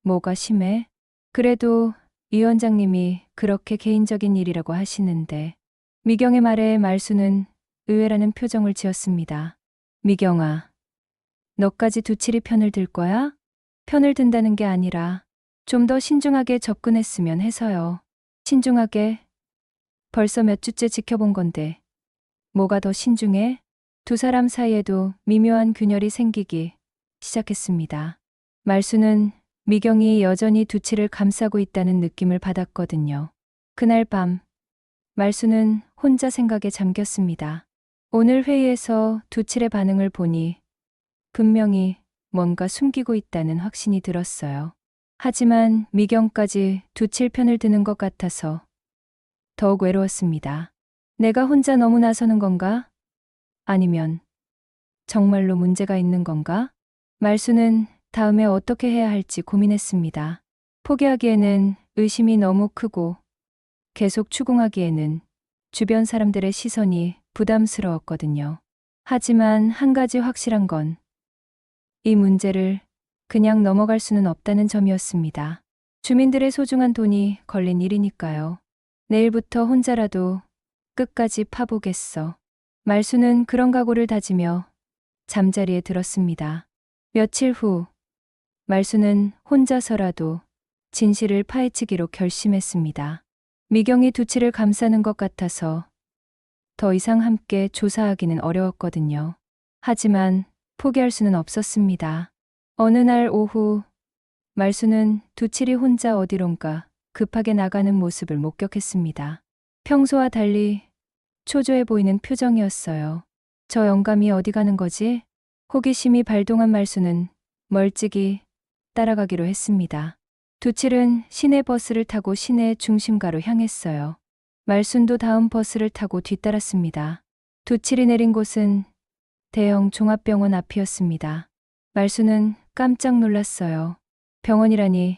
뭐가 심해? 그래도 위원장님이 그렇게 개인적인 일이라고 하시는데. 미경의 말에 말수는 의외라는 표정을 지었습니다. 미경아, 너까지 두칠이 편을 들 거야? 편을 든다는 게 아니라 좀 더 신중하게 접근했으면 해서요. 신중하게? 벌써 몇 주째 지켜본 건데 뭐가 더 신중해? 두 사람 사이에도 미묘한 균열이 생기기 시작했습니다. 말수는 미경이 여전히 두칠을 감싸고 있다는 느낌을 받았거든요. 그날 밤 말수는 혼자 생각에 잠겼습니다. 오늘 회의에서 두칠의 반응을 보니 분명히 뭔가 숨기고 있다는 확신이 들었어요. 하지만 미경까지 두칠 편을 드는 것 같아서 더욱 외로웠습니다. 내가 혼자 너무 나서는 건가? 아니면 정말로 문제가 있는 건가? 말수는 다음에 어떻게 해야 할지 고민했습니다. 포기하기에는 의심이 너무 크고 계속 추궁하기에는 주변 사람들의 시선이 부담스러웠거든요. 하지만 한 가지 확실한 건 이 문제를 그냥 넘어갈 수는 없다는 점이었습니다. 주민들의 소중한 돈이 걸린 일이니까요. 내일부터 혼자라도 끝까지 파보겠어. 말수는 그런 각오를 다지며 잠자리에 들었습니다. 며칠 후, 말수는 혼자서라도 진실을 파헤치기로 결심했습니다. 미경이 두치를 감싸는 것 같아서 더 이상 함께 조사하기는 어려웠거든요. 하지만 포기할 수는 없었습니다. 어느 날 오후, 말수는 두칠이 혼자 어디론가 급하게 나가는 모습을 목격했습니다. 평소와 달리 초조해 보이는 표정이었어요. 저 영감이 어디 가는 거지? 호기심이 발동한 말수는 멀찍이 따라가기로 했습니다. 두칠은 시내 버스를 타고 시내 중심가로 향했어요. 말순도 다음 버스를 타고 뒤따랐습니다. 두칠이 내린 곳은 대형 종합병원 앞이었습니다. 말수는 깜짝 놀랐어요. 병원이라니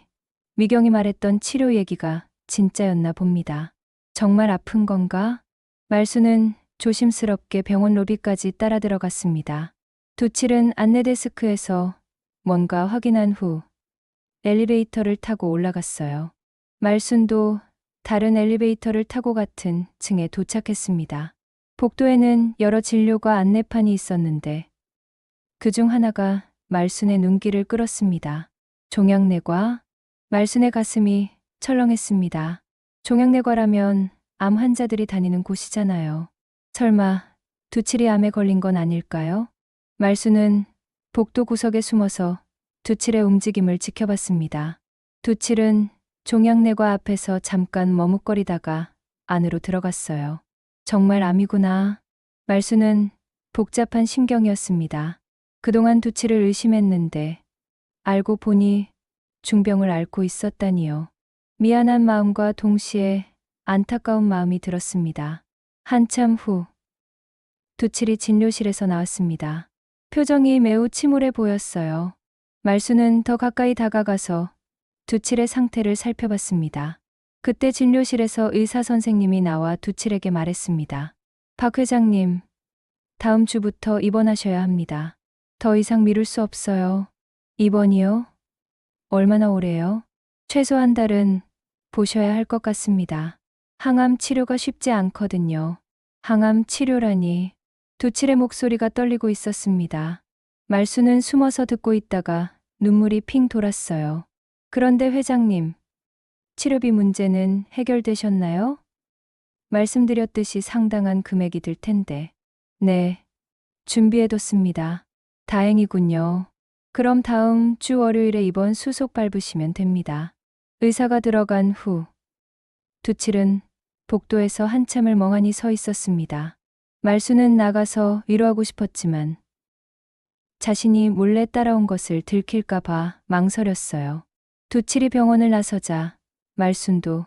미경이 말했던 치료 얘기가 진짜였나 봅니다. 정말 아픈 건가? 말수는 조심스럽게 병원 로비까지 따라 들어갔습니다. 두칠은 안내 데스크에서 뭔가 확인한 후 엘리베이터를 타고 올라갔어요. 말순도 다른 엘리베이터를 타고 같은 층에 도착했습니다. 복도에는 여러 진료과 안내판이 있었는데 그중 하나가 말순의 눈길을 끌었습니다. 종양내과? 말순의 가슴이 철렁했습니다. 종양내과라면 암 환자들이 다니는 곳이잖아요. 설마 두칠이 암에 걸린 건 아닐까요? 말순은 복도 구석에 숨어서 두칠의 움직임을 지켜봤습니다. 두칠은 종양내과 앞에서 잠깐 머뭇거리다가 안으로 들어갔어요. 정말 암이구나. 말수는 복잡한 심경이었습니다. 그동안 두칠을 의심했는데 알고 보니 중병을 앓고 있었다니요. 미안한 마음과 동시에 안타까운 마음이 들었습니다. 한참 후 두칠이 진료실에서 나왔습니다. 표정이 매우 침울해 보였어요. 말수는 더 가까이 다가가서 두칠의 상태를 살펴봤습니다. 그때 진료실에서 의사 선생님이 나와 두칠에게 말했습니다. 박 회장님, 다음 주부터 입원하셔야 합니다. 더 이상 미룰 수 없어요. 입원이요? 얼마나 오래요? 최소 한 달은 보셔야 할 것 같습니다. 항암 치료가 쉽지 않거든요. 항암 치료라니. 두칠의 목소리가 떨리고 있었습니다. 말수는 숨어서 듣고 있다가 눈물이 핑 돌았어요. 그런데 회장님, 치료비 문제는 해결되셨나요? 말씀드렸듯이 상당한 금액이 들 텐데. 네, 준비해뒀습니다. 다행이군요. 그럼 다음 주 월요일에 입원 수속 밟으시면 됩니다. 의사가 들어간 후 두칠은 복도에서 한참을 멍하니 서 있었습니다. 말수는 나가서 위로하고 싶었지만 자신이 몰래 따라온 것을 들킬까 봐 망설였어요. 두칠이 병원을 나서자 말순도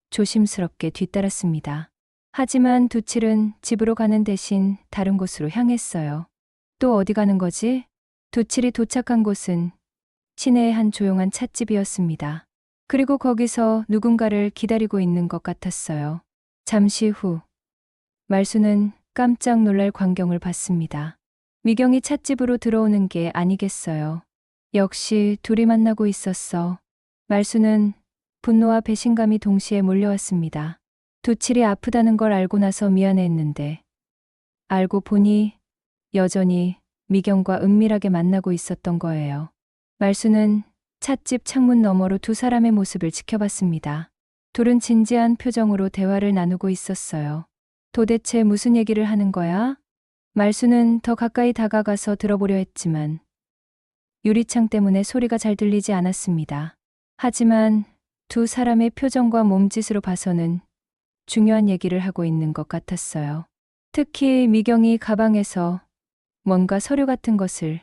조심스럽게 뒤따랐습니다. 하지만 두칠은 집으로 가는 대신 다른 곳으로 향했어요. 또 어디 가는 거지? 두칠이 도착한 곳은 시내의 한 조용한 찻집이었습니다. 그리고 거기서 누군가를 기다리고 있는 것 같았어요. 잠시 후 말수는 깜짝 놀랄 광경을 봤습니다. 미경이 찻집으로 들어오는 게 아니겠어요. 역시 둘이 만나고 있었어. 말수는 분노와 배신감이 동시에 몰려왔습니다. 두칠이 아프다는 걸 알고 나서 미안해했는데 알고 보니 여전히 미경과 은밀하게 만나고 있었던 거예요. 말수는 찻집 창문 너머로 두 사람의 모습을 지켜봤습니다. 둘은 진지한 표정으로 대화를 나누고 있었어요. 도대체 무슨 얘기를 하는 거야? 말수는 더 가까이 다가가서 들어보려 했지만 유리창 때문에 소리가 잘 들리지 않았습니다. 하지만 두 사람의 표정과 몸짓으로 봐서는 중요한 얘기를 하고 있는 것 같았어요. 특히 미경이 가방에서 뭔가 서류 같은 것을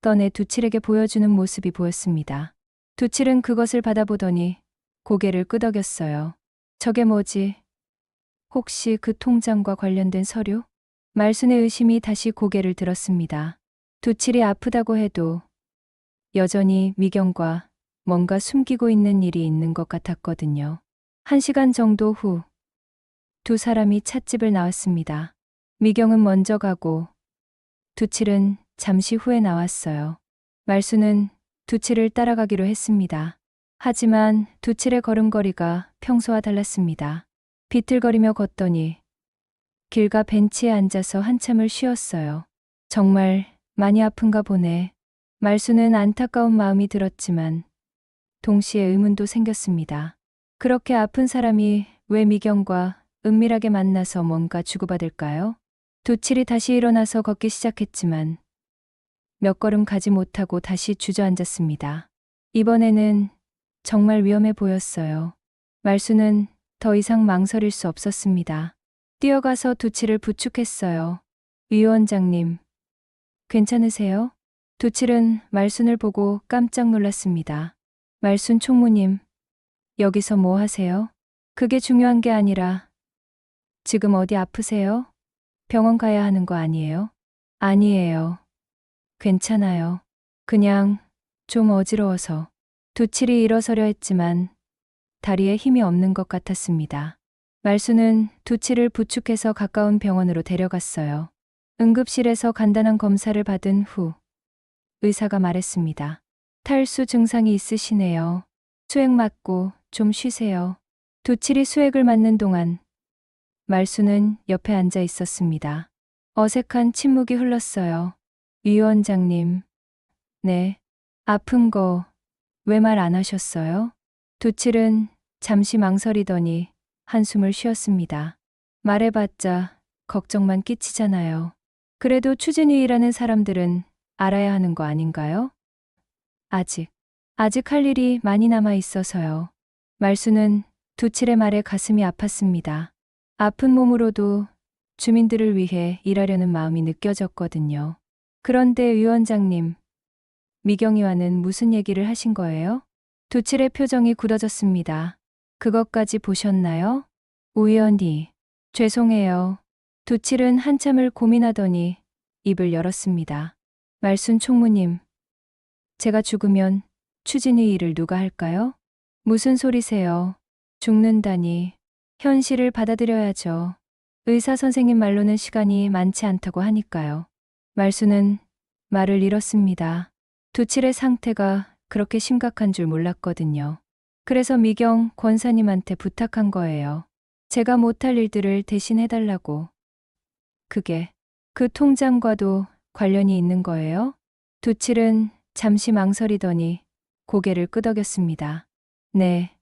꺼내 두칠에게 보여주는 모습이 보였습니다. 두칠은 그것을 받아보더니 고개를 끄덕였어요. 저게 뭐지? 혹시 그 통장과 관련된 서류? 말순의 의심이 다시 고개를 들었습니다. 두칠이 아프다고 해도 여전히 미경과 뭔가 숨기고 있는 일이 있는 것 같았거든요. 1시간 정도 후, 두 사람이 찻집을 나왔습니다. 미경은 먼저 가고 두칠은 잠시 후에 나왔어요. 말순은 두칠을 따라가기로 했습니다. 하지만 두칠의 걸음걸이가 평소와 달랐습니다. 비틀거리며 걷더니 길가 벤치에 앉아서 한참을 쉬었어요. 정말 많이 아픈가 보네. 말순은 안타까운 마음이 들었지만 동시에 의문도 생겼습니다. 그렇게 아픈 사람이 왜 미경과 은밀하게 만나서 뭔가 주고받을까요? 두칠이 다시 일어나서 걷기 시작했지만 몇 걸음 가지 못하고 다시 주저앉았습니다. 이번에는 정말 위험해 보였어요. 말순은 더 이상 망설일 수 없었습니다. 뛰어가서 두칠을 부축했어요. 위원장님, 괜찮으세요? 두칠은 말순을 보고 깜짝 놀랐습니다. 말순 총무님, 여기서 뭐 하세요? 그게 중요한 게 아니라 지금 어디 아프세요? 병원 가야 하는 거 아니에요? 아니에요. 괜찮아요. 그냥 좀 어지러워서. 두칠이 일어서려 했지만 다리에 힘이 없는 것 같았습니다. 말순은 두칠을 부축해서 가까운 병원으로 데려갔어요. 응급실에서 간단한 검사를 받은 후 의사가 말했습니다. 탈수 증상이 있으시네요. 수액 맞고 좀 쉬세요. 두칠이 수액을 맞는 동안 말순은 옆에 앉아 있었습니다. 어색한 침묵이 흘렀어요. 위원장님, 네, 아픈 거 왜 말 안 하셨어요? 두칠은 잠시 망설이더니 한숨을 쉬었습니다. 말해봤자 걱정만 끼치잖아요. 그래도 추진위라는 사람들은 알아야 하는 거 아닌가요? 아직 할 일이 많이 남아 있어서요. 말순은 두칠의 말에 가슴이 아팠습니다. 아픈 몸으로도 주민들을 위해 일하려는 마음이 느껴졌거든요. 그런데 위원장님, 미경이와는 무슨 얘기를 하신 거예요? 두칠의 표정이 굳어졌습니다. 그것까지 보셨나요? 우연히. 죄송해요. 두칠은 한참을 고민하더니 입을 열었습니다. 말순 총무님, 제가 죽으면 추진의 일을 누가 할까요? 무슨 소리세요? 죽는다니. 현실을 받아들여야죠. 의사 선생님 말로는 시간이 많지 않다고 하니까요. 말순은 말을 잃었습니다. 두칠의 상태가 그렇게 심각한 줄 몰랐거든요. 그래서 미경 권사님한테 부탁한 거예요. 제가 못할 일들을 대신 해달라고. 그게 그 통장과도 관련이 있는 거예요? 두칠은 잠시 망설이더니 고개를 끄덕였습니다. 네,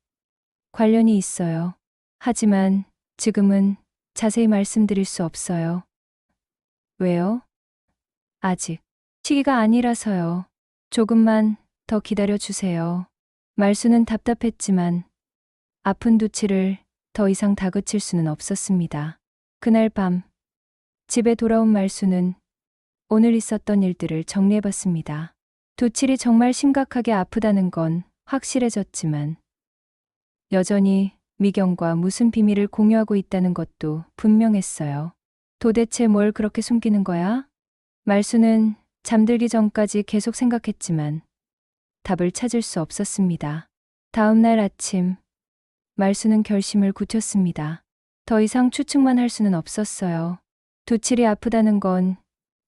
관련이 있어요. 하지만 지금은 자세히 말씀드릴 수 없어요. 왜요? 아직 시기가 아니라서요. 조금만 더 기다려 주세요. 말순은 답답했지만 아픈 두칠을 더 이상 다그칠 수는 없었습니다. 그날 밤 집에 돌아온 말순은 오늘 있었던 일들을 정리해봤습니다. 두칠이 정말 심각하게 아프다는 건 확실해졌지만 여전히 미경과 무슨 비밀을 공유하고 있다는 것도 분명했어요. 도대체 뭘 그렇게 숨기는 거야? 말순은 잠들기 전까지 계속 생각했지만 답을 찾을 수 없었습니다. 다음 날 아침, 말순은 결심을 굳혔습니다. 더 이상 추측만 할 수는 없었어요. 두칠이 아프다는 건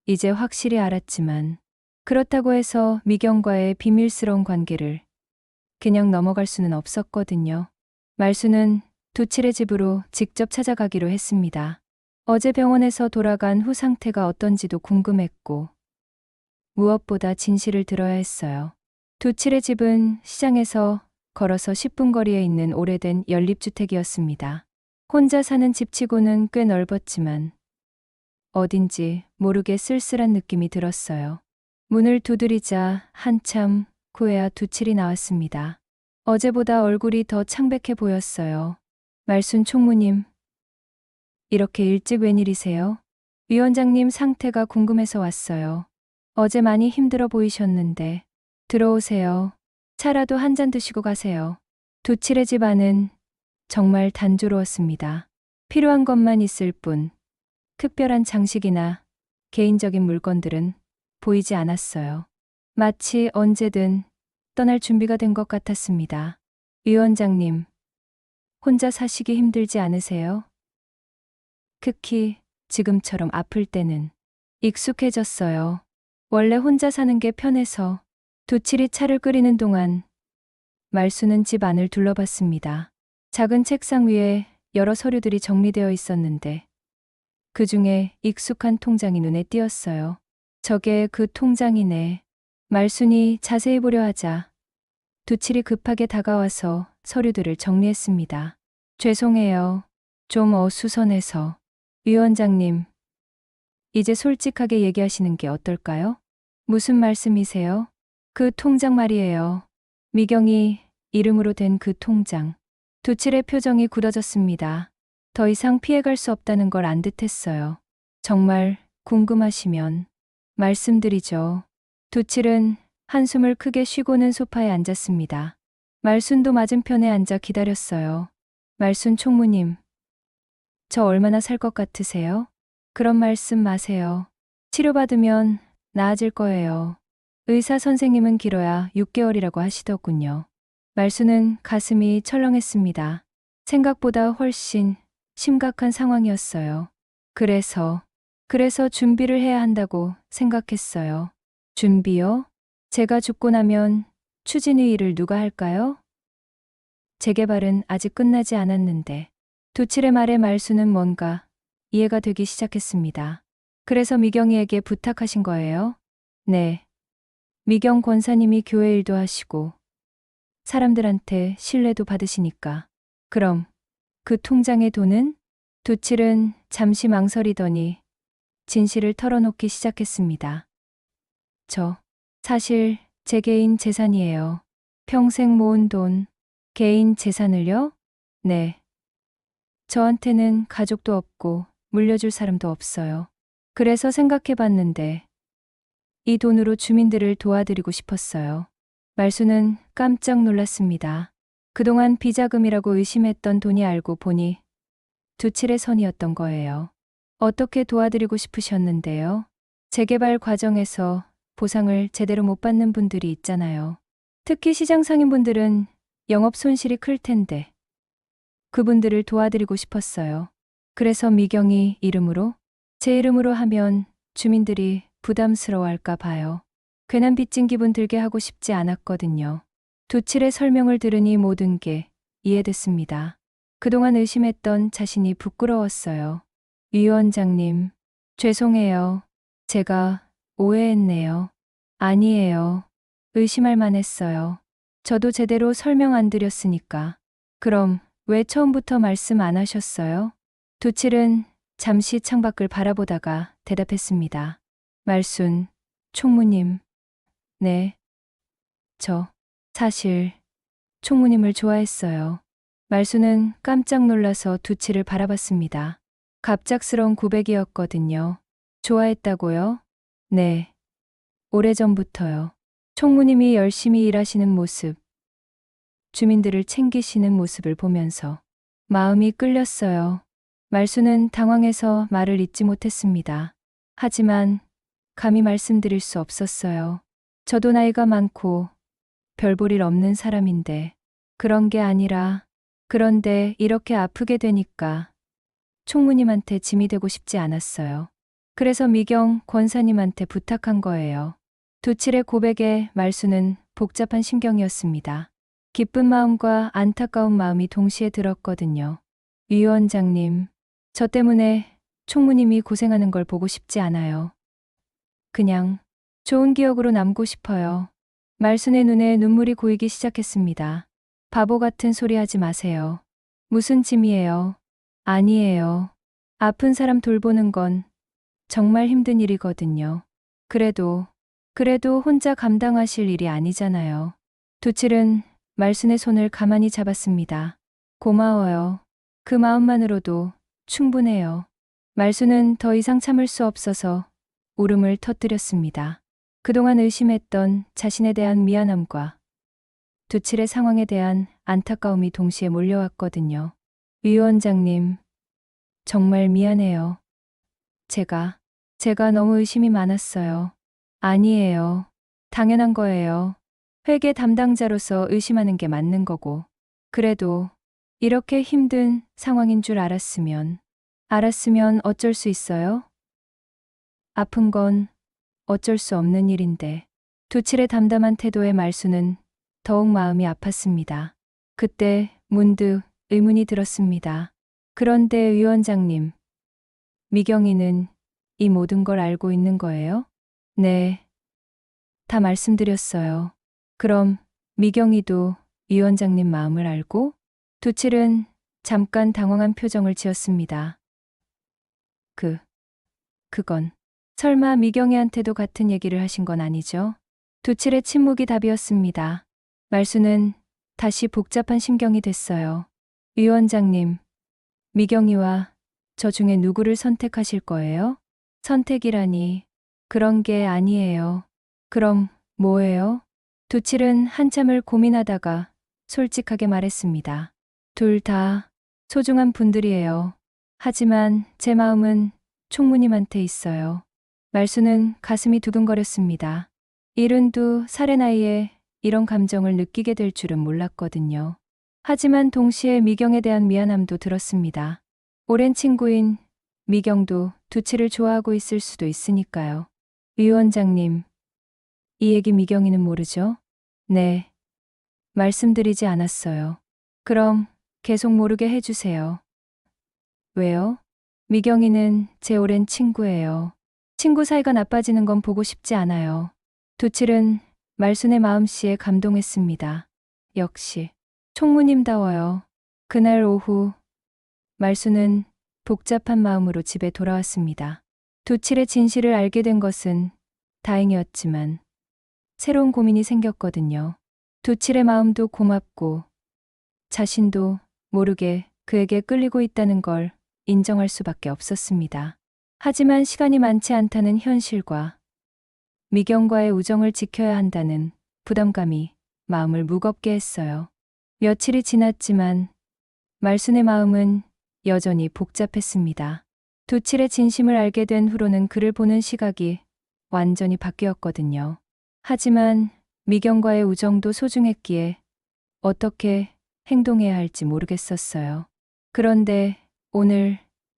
이제 확실히 알았지만 그렇다고 해서 미경과의 비밀스러운 관계를 그냥 넘어갈 수는 없었거든요. 말순은 두칠의 집으로 직접 찾아가기로 했습니다. 어제 병원에서 돌아간 후 상태가 어떤지도 궁금했고 무엇보다 진실을 들어야 했어요. 두칠의 집은 시장에서 걸어서 10분 거리에 있는 오래된 연립주택이었습니다. 혼자 사는 집치고는 꽤 넓었지만 어딘지 모르게 쓸쓸한 느낌이 들었어요. 문을 두드리자 한참 후에야 두칠이 나왔습니다. 어제보다 얼굴이 더 창백해 보였어요. 말순 총무님, 이렇게 일찍 웬일이세요? 위원장님 상태가 궁금해서 왔어요. 어제 많이 힘들어 보이셨는데. 들어오세요. 차라도 한 잔 드시고 가세요. 도칠의 집 안은 정말 단조로웠습니다. 필요한 것만 있을 뿐 특별한 장식이나 개인적인 물건들은 보이지 않았어요. 마치 언제든 떠날 준비가 된 것 같았습니다. 위원장님, 혼자 사시기 힘들지 않으세요? 특히 지금처럼 아플 때는. 익숙해졌어요. 원래 혼자 사는 게 편해서. 도칠이 차를 끓이는 동안 말수는 집 안을 둘러봤습니다. 작은 책상 위에 여러 서류들이 정리되어 있었는데 그 중에 익숙한 통장이 눈에 띄었어요. 저게 그 통장이네. 말순이 자세히 보려 하자 도칠이 급하게 다가와서 서류들을 정리했습니다. 죄송해요. 좀 어수선해서. 위원장님, 이제 솔직하게 얘기하시는 게 어떨까요? 무슨 말씀이세요? 그 통장 말이에요. 미경이 이름으로 된 그 통장. 도칠의 표정이 굳어졌습니다. 더 이상 피해갈 수 없다는 걸 안 듯했어요. 정말 궁금하시면 말씀드리죠. 도칠은 한숨을 크게 쉬고는 소파에 앉았습니다. 말순도 맞은편에 앉아 기다렸어요. 말순 총무님, 저 얼마나 살 것 같으세요? 그런 말씀 마세요. 치료받으면 나아질 거예요. 의사 선생님은 길어야 6개월이라고 하시더군요. 말수는 가슴이 철렁했습니다. 생각보다 훨씬 심각한 상황이었어요. 그래서 준비를 해야 한다고 생각했어요. 준비요? 제가 죽고 나면 추진의 일을 누가 할까요? 재개발은 아직 끝나지 않았는데. 도칠의 말에 말수는 뭔가 이해가 되기 시작했습니다. 그래서 미경이에게 부탁하신 거예요? 네. 미경 권사님이 교회 일도 하시고 사람들한테 신뢰도 받으시니까. 그럼 그 통장의 돈은? 도칠은 잠시 망설이더니 진실을 털어놓기 시작했습니다. 사실 제 개인 재산이에요. 평생 모은 돈. 개인 재산을요? 네. 저한테는 가족도 없고 물려줄 사람도 없어요. 그래서 생각해봤는데 이 돈으로 주민들을 도와드리고 싶었어요. 말수는 깜짝 놀랐습니다. 그동안 비자금이라고 의심했던 돈이 알고 보니 도칠의 선이었던 거예요. 어떻게 도와드리고 싶으셨는데요? 재개발 과정에서 보상을 제대로 못 받는 분들이 있잖아요. 특히 시장 상인분들은 영업 손실이 클 텐데 그분들을 도와드리고 싶었어요. 그래서 미경이 이름으로? 제 이름으로 하면 주민들이 부담스러워할까 봐요. 괜한 빚진 기분 들게 하고 싶지 않았거든요. 도칠의 설명을 들으니 모든 게 이해됐습니다. 그동안 의심했던 자신이 부끄러웠어요. 위원장님, 죄송해요. 제가 오해했네요. 아니에요. 의심할 만했어요. 저도 제대로 설명 안 드렸으니까. 그럼 왜 처음부터 말씀 안 하셨어요? 도칠은 잠시 창밖을 바라보다가 대답했습니다. 말순, 총무님. 네. 사실 총무님을 좋아했어요. 말순은 깜짝 놀라서 도칠을 바라봤습니다. 갑작스러운 고백이었거든요. 좋아했다고요? 네. 오래전부터요. 총무님이 열심히 일하시는 모습, 주민들을 챙기시는 모습을 보면서 마음이 끌렸어요. 말수는 당황해서 말을 잇지 못했습니다. 하지만 감히 말씀드릴 수 없었어요. 저도 나이가 많고 별 볼 일 없는 사람인데 그런 게 아니라 그런데 이렇게 아프게 되니까 총무님한테 짐이 되고 싶지 않았어요. 그래서 미경 권사님한테 부탁한 거예요. 도칠의 고백에 말수는 복잡한 심경이었습니다. 기쁜 마음과 안타까운 마음이 동시에 들었거든요. 위원장님, 저 때문에 총무님이 고생하는 걸 보고 싶지 않아요. 그냥 좋은 기억으로 남고 싶어요. 말순의 눈에 눈물이 고이기 시작했습니다. 바보 같은 소리 하지 마세요. 무슨 짐이에요? 아니에요. 아픈 사람 돌보는 건 정말 힘든 일이거든요. 그래도 혼자 감당하실 일이 아니잖아요. 도칠은 말순의 손을 가만히 잡았습니다. 고마워요. 그 마음만으로도 충분해요. 말순은 더 이상 참을 수 없어서 울음을 터뜨렸습니다. 그동안 의심했던 자신에 대한 미안함과 두칠의 상황에 대한 안타까움이 동시에 몰려왔거든요. 위원장님, 정말 미안해요. 제가 너무 의심이 많았어요. 아니에요. 당연한 거예요. 회계 담당자로서 의심하는 게 맞는 거고. 그래도 이렇게 힘든 상황인 줄 알았으면 어쩔 수 있어요? 아픈 건 어쩔 수 없는 일인데. 두칠의 담담한 태도의 말수는 더욱 마음이 아팠습니다. 그때 문득 의문이 들었습니다. 그런데 위원장님, 미경이는 이 모든 걸 알고 있는 거예요? 네, 다 말씀드렸어요. 그럼 미경이도 위원장님 마음을 알고? 두칠은 잠깐 당황한 표정을 지었습니다. 그건 설마 미경이한테도 같은 얘기를 하신 건 아니죠? 두칠의 침묵이 답이었습니다. 말수는 다시 복잡한 심경이 됐어요. 위원장님, 미경이와 저 중에 누구를 선택하실 거예요? 선택이라니, 그런 게 아니에요. 그럼 뭐예요? 두칠은 한참을 고민하다가 솔직하게 말했습니다. 둘 다 소중한 분들이에요. 하지만 제 마음은 총무님한테 있어요. 말수는 가슴이 두근거렸습니다. 72살의 나이에 이런 감정을 느끼게 될 줄은 몰랐거든요. 하지만 동시에 미경에 대한 미안함도 들었습니다. 오랜 친구인 미경도 두칠을 좋아하고 있을 수도 있으니까요. 위원장님, 이 얘기 미경이는 모르죠? 네, 말씀드리지 않았어요. 그럼 계속 모르게 해주세요. 왜요? 미경이는 제 오랜 친구예요. 친구 사이가 나빠지는 건 보고 싶지 않아요. 두칠은 말순의 마음씨에 감동했습니다. 역시 총무님다워요. 그날 오후 말순은 복잡한 마음으로 집에 돌아왔습니다. 두칠의 진실을 알게 된 것은 다행이었지만 새로운 고민이 생겼거든요. 두칠의 마음도 고맙고 자신도 모르게 그에게 끌리고 있다는 걸 인정할 수밖에 없었습니다. 하지만 시간이 많지 않다는 현실과 미경과의 우정을 지켜야 한다는 부담감이 마음을 무겁게 했어요. 며칠이 지났지만 말순의 마음은 여전히 복잡했습니다. 두칠의 진심을 알게 된 후로는 그를 보는 시각이 완전히 바뀌었거든요. 하지만 미경과의 우정도 소중했기에 어떻게 행동해야 할지 모르겠었어요. 그런데 오늘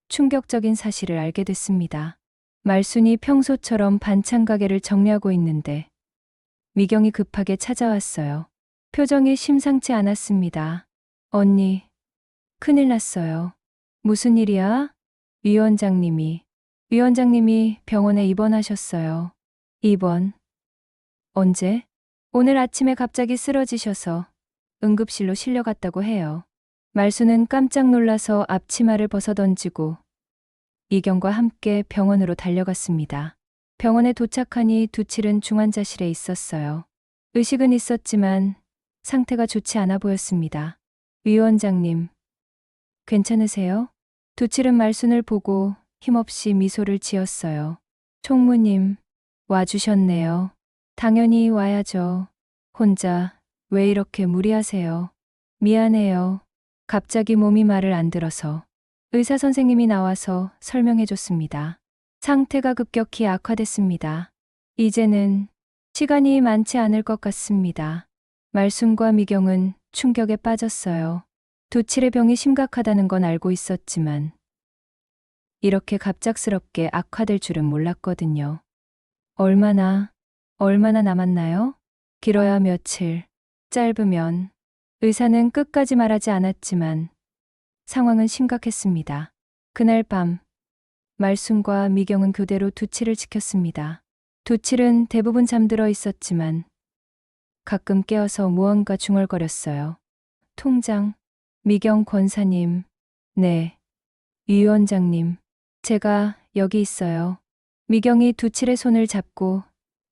충격적인 사실을 알게 됐습니다. 말순이 평소처럼 반찬 가게를 정리하고 있는데 미경이 급하게 찾아왔어요. 표정이 심상치 않았습니다. 언니, 큰일 났어요. 무슨 일이야? 위원장님이 병원에 입원하셨어요. 입원? 언제? 오늘 아침에 갑자기 쓰러지셔서 응급실로 실려갔다고 해요. 말수는 깜짝 놀라서 앞치마를 벗어던지고 미경과 함께 병원으로 달려갔습니다. 병원에 도착하니 두칠은 중환자실에 있었어요. 의식은 있었지만 상태가 좋지 않아 보였습니다. 위원장님, 괜찮으세요? 두칠은 말순을 보고 힘없이 미소를 지었어요. 총무님, 와주셨네요. 당연히 와야죠. 혼자 왜 이렇게 무리하세요? 미안해요. 갑자기 몸이 말을 안 들어서. 의사 선생님이 나와서 설명해 줬습니다. 상태가 급격히 악화됐습니다. 이제는 시간이 많지 않을 것 같습니다. 말순과 미경은 충격에 빠졌어요. 두칠의 병이 심각하다는 건 알고 있었지만 이렇게 갑작스럽게 악화될 줄은 몰랐거든요. 얼마나 남았나요? 길어야 며칠, 짧으면. 의사는 끝까지 말하지 않았지만 상황은 심각했습니다. 그날 밤 말순과 미경은 교대로 두칠을 지켰습니다. 두칠은 대부분 잠들어 있었지만 가끔 깨어서 무언가 중얼거렸어요. 통장, 미경 권사님, 네, 위원장님, 제가 여기 있어요. 미경이 두칠의 손을 잡고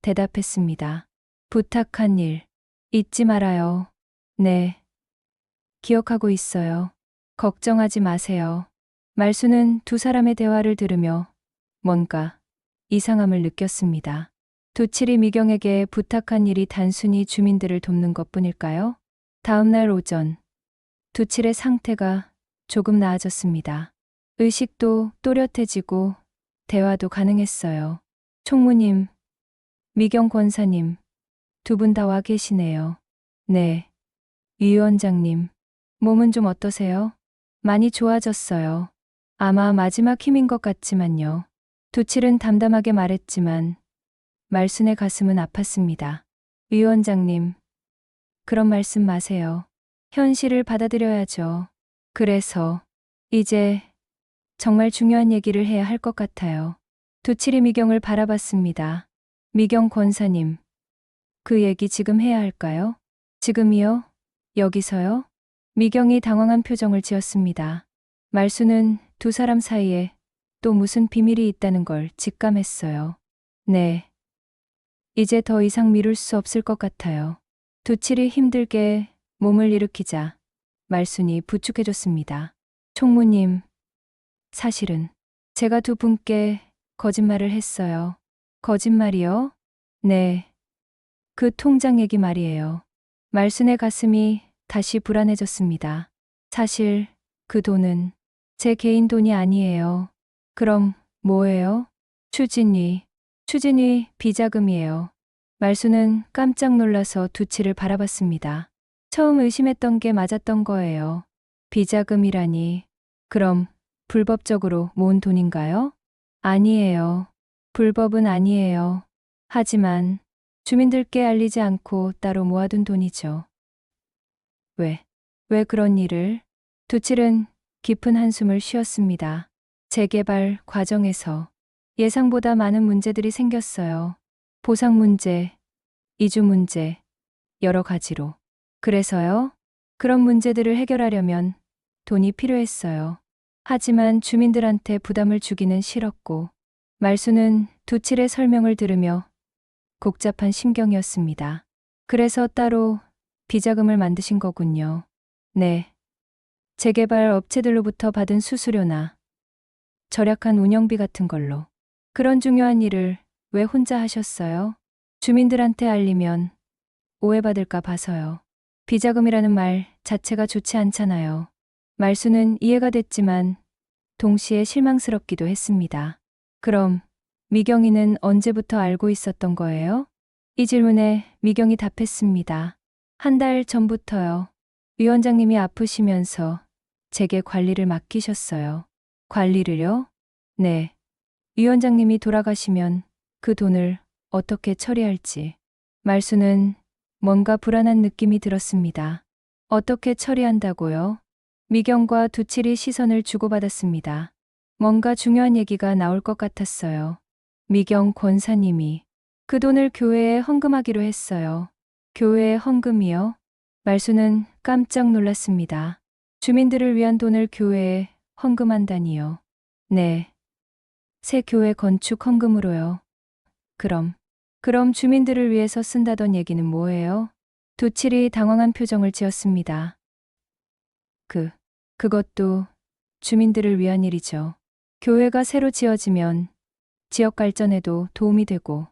대답했습니다. 부탁한 일, 잊지 말아요. 네, 기억하고 있어요. 걱정하지 마세요. 말수는 두 사람의 대화를 들으며 뭔가 이상함을 느꼈습니다. 도칠이 미경에게 부탁한 일이 단순히 주민들을 돕는 것뿐일까요? 다음 날 오전, 도칠의 상태가 조금 나아졌습니다. 의식도 또렷해지고 대화도 가능했어요. 총무님, 미경 권사님, 두 분 다 와 계시네요. 네. 위 위원장님, 몸은 좀 어떠세요? 많이 좋아졌어요. 아마 마지막 힘인 것 같지만요. 도칠은 담담하게 말했지만 말순의 가슴은 아팠습니다. 위원장님, 그런 말씀 마세요. 현실을 받아들여야죠. 그래서 이제 정말 중요한 얘기를 해야 할 것 같아요. 도칠이 미경을 바라봤습니다. 미경 권사님, 그 얘기 지금 해야 할까요? 지금이요? 여기서요? 미경이 당황한 표정을 지었습니다. 말수는 두 사람 사이에 또 무슨 비밀이 있다는 걸 직감했어요. 네. 이제 더 이상 미룰 수 없을 것 같아요. 도칠이 힘들게 몸을 일으키자 말순이 부축해줬습니다. 총무님, 사실은 제가 두 분께 거짓말을 했어요. 거짓말이요? 네. 그 통장 얘기 말이에요. 말순의 가슴이 다시 불안해졌습니다. 사실 그 돈은 제 개인 돈이 아니에요. 그럼 뭐예요? 추진위 비자금이에요. 말수는 깜짝 놀라서 두치를 바라봤습니다. 처음 의심했던 게 맞았던 거예요. 비자금이라니. 그럼 불법적으로 모은 돈인가요? 아니에요. 불법은 아니에요. 하지만 주민들께 알리지 않고 따로 모아둔 돈이죠. 왜 그런 일을? 두칠은 깊은 한숨을 쉬었습니다. 재개발 과정에서 예상보다 많은 문제들이 생겼어요. 보상 문제, 이주 문제, 여러 가지로. 그래서요? 그런 문제들을 해결하려면 돈이 필요했어요. 하지만 주민들한테 부담을 주기는 싫었고, 말수는 두칠의 설명을 들으며 복잡한 심경이었습니다. 그래서 따로 비자금을 만드신 거군요. 네. 재개발 업체들로부터 받은 수수료나 절약한 운영비 같은 걸로. 그런 중요한 일을 왜 혼자 하셨어요? 주민들한테 알리면 오해받을까 봐서요. 비자금이라는 말 자체가 좋지 않잖아요. 말수는 이해가 됐지만 동시에 실망스럽기도 했습니다. 그럼 미경이는 언제부터 알고 있었던 거예요? 이 질문에 미경이 답했습니다. 한 달 전부터요. 위원장님이 아프시면서 제게 관리를 맡기셨어요. 관리를요? 네. 위원장님이 돌아가시면 그 돈을 어떻게 처리할지. 말수는 뭔가 불안한 느낌이 들었습니다. 어떻게 처리한다고요? 미경과 두칠이 시선을 주고받았습니다. 뭔가 중요한 얘기가 나올 것 같았어요. 미경 권사님이 그 돈을 교회에 헌금하기로 했어요. 교회에 헌금이요? 말수는 깜짝 놀랐습니다. 주민들을 위한 돈을 교회에 헌금한다니요. 네. 새 교회 건축 헌금으로요. 그럼 주민들을 위해서 쓴다던 얘기는 뭐예요? 두칠이 당황한 표정을 지었습니다. 그것도 주민들을 위한 일이죠. 교회가 새로 지어지면 지역 발전에도 도움이 되고.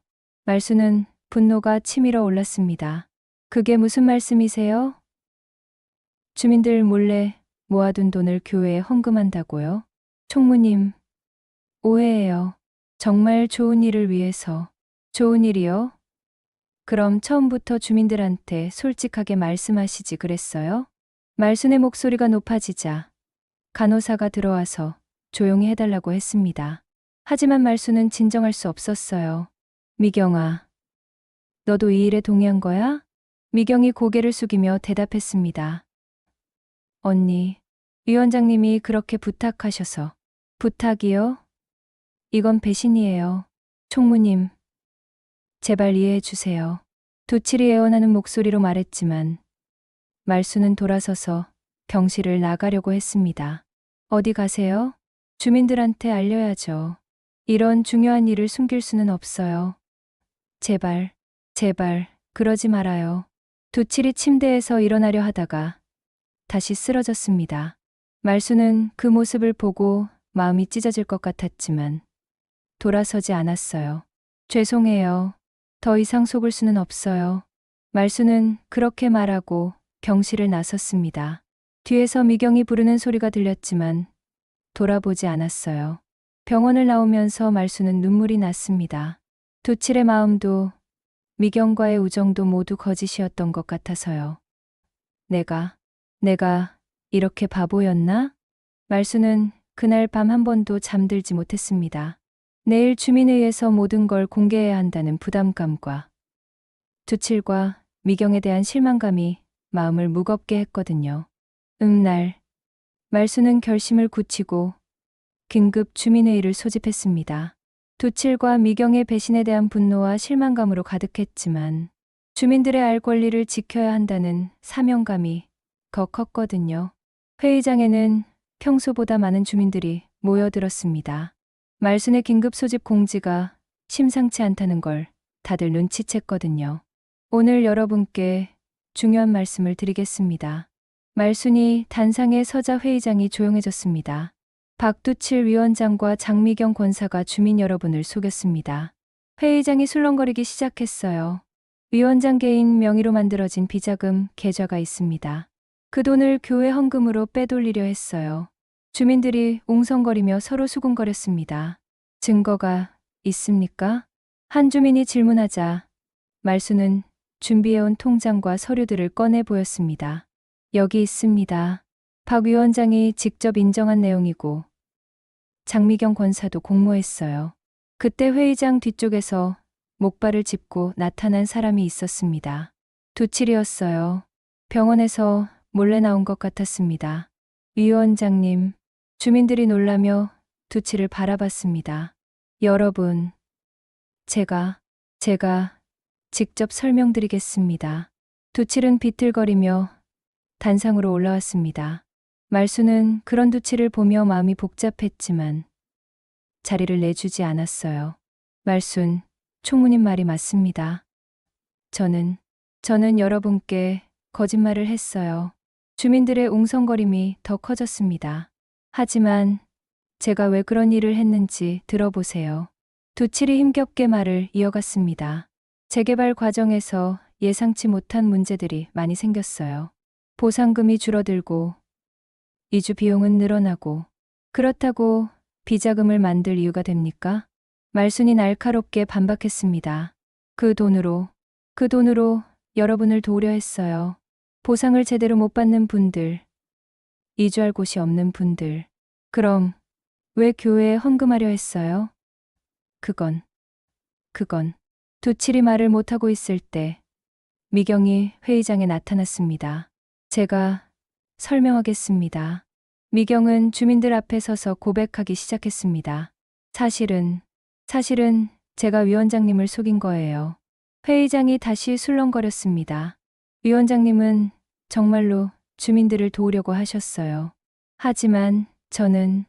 말수는 분노가 치밀어 올랐습니다. 그게 무슨 말씀이세요? 주민들 몰래 모아둔 돈을 교회에 헌금한다고요? 총무님, 오해예요. 정말 좋은 일을 위해서. 좋은 일이요? 그럼 처음부터 주민들한테 솔직하게 말씀하시지 그랬어요? 말순의 목소리가 높아지자 간호사가 들어와서 조용히 해달라고 했습니다. 하지만 말순은 진정할 수 없었어요. 미경아, 너도 이 일에 동의한 거야? 미경이 고개를 숙이며 대답했습니다. 언니, 위원장님이 그렇게 부탁하셔서. 부탁이요? 이건 배신이에요. 총무님, 제발 이해해 주세요. 두칠이 애원하는 목소리로 말했지만 말수는 돌아서서 병실을 나가려고 했습니다. 어디 가세요? 주민들한테 알려야죠. 이런 중요한 일을 숨길 수는 없어요. 제발, 그러지 말아요. 두칠이 침대에서 일어나려 하다가 다시 쓰러졌습니다. 말수는 그 모습을 보고 마음이 찢어질 것 같았지만 돌아서지 않았어요. 죄송해요. 더 이상 속을 수는 없어요. 말수는 그렇게 말하고 경실을 나섰습니다. 뒤에서 미경이 부르는 소리가 들렸지만 돌아보지 않았어요. 병원을 나오면서 말수는 눈물이 났습니다. 두칠의 마음도 미경과의 우정도 모두 거짓이었던 것 같아서요. 내가 이렇게 바보였나? 말수는 그날 밤 한 번도 잠들지 못했습니다. 내일 주민회의에서 모든 걸 공개해야 한다는 부담감과 두칠과 미경에 대한 실망감이 마음을 무겁게 했거든요. 말수는 결심을 굳히고 긴급 주민회의를 소집했습니다. 두칠과 미경의 배신에 대한 분노와 실망감으로 가득했지만 주민들의 알 권리를 지켜야 한다는 사명감이 더 컸거든요. 회의장에는 평소보다 많은 주민들이 모여들었습니다. 말순의 긴급 소집 공지가 심상치 않다는 걸 다들 눈치챘거든요. 오늘 여러분께 중요한 말씀을 드리겠습니다. 말순이 단상에 서자 회의장이 조용해졌습니다. 박두칠 위원장과 장미경 권사가 주민 여러분을 속였습니다. 회의장이 술렁거리기 시작했어요. 위원장 개인 명의로 만들어진 비자금 계좌가 있습니다. 그 돈을 교회 헌금으로 빼돌리려 했어요. 주민들이 웅성거리며 서로 수군거렸습니다. 증거가 있습니까? 한 주민이 질문하자 말수는 준비해온 통장과 서류들을 꺼내 보였습니다. 여기 있습니다. 박 위원장이 직접 인정한 내용이고 장미경 권사도 공모했어요. 그때 회의장 뒤쪽에서 목발을 짚고 나타난 사람이 있었습니다. 두칠이었어요. 병원에서 몰래 나온 것 같았습니다. 위원장님, 주민들이 놀라며 두칠을 바라봤습니다. 여러분, 제가 직접 설명드리겠습니다. 두칠은 비틀거리며 단상으로 올라왔습니다. 말수는 그런 두칠을 보며 마음이 복잡했지만 자리를 내주지 않았어요. 말순, 총무님 말이 맞습니다. 저는 여러분께 거짓말을 했어요. 주민들의 웅성거림이 더 커졌습니다. 하지만 제가 왜 그런 일을 했는지 들어보세요. 두칠이 힘겹게 말을 이어갔습니다. 재개발 과정에서 예상치 못한 문제들이 많이 생겼어요. 보상금이 줄어들고 이주 비용은 늘어나고 그렇다고 비자금을 만들 이유가 됩니까? 말순이 날카롭게 반박했습니다. 그 돈으로 여러분을 도우려 했어요. 보상을 제대로 못 받는 분들, 이주할 곳이 없는 분들. 그럼 왜 교회에 헌금하려 했어요? 그건 두칠이 말을 못하고 있을 때 미경이 회의장에 나타났습니다. 제가 설명하겠습니다. 미경은 주민들 앞에 서서 고백하기 시작했습니다. 사실은 제가 위원장님을 속인 거예요. 회의장이 다시 술렁거렸습니다. 위원장님은 정말로 주민들을 도우려고 하셨어요. 하지만 저는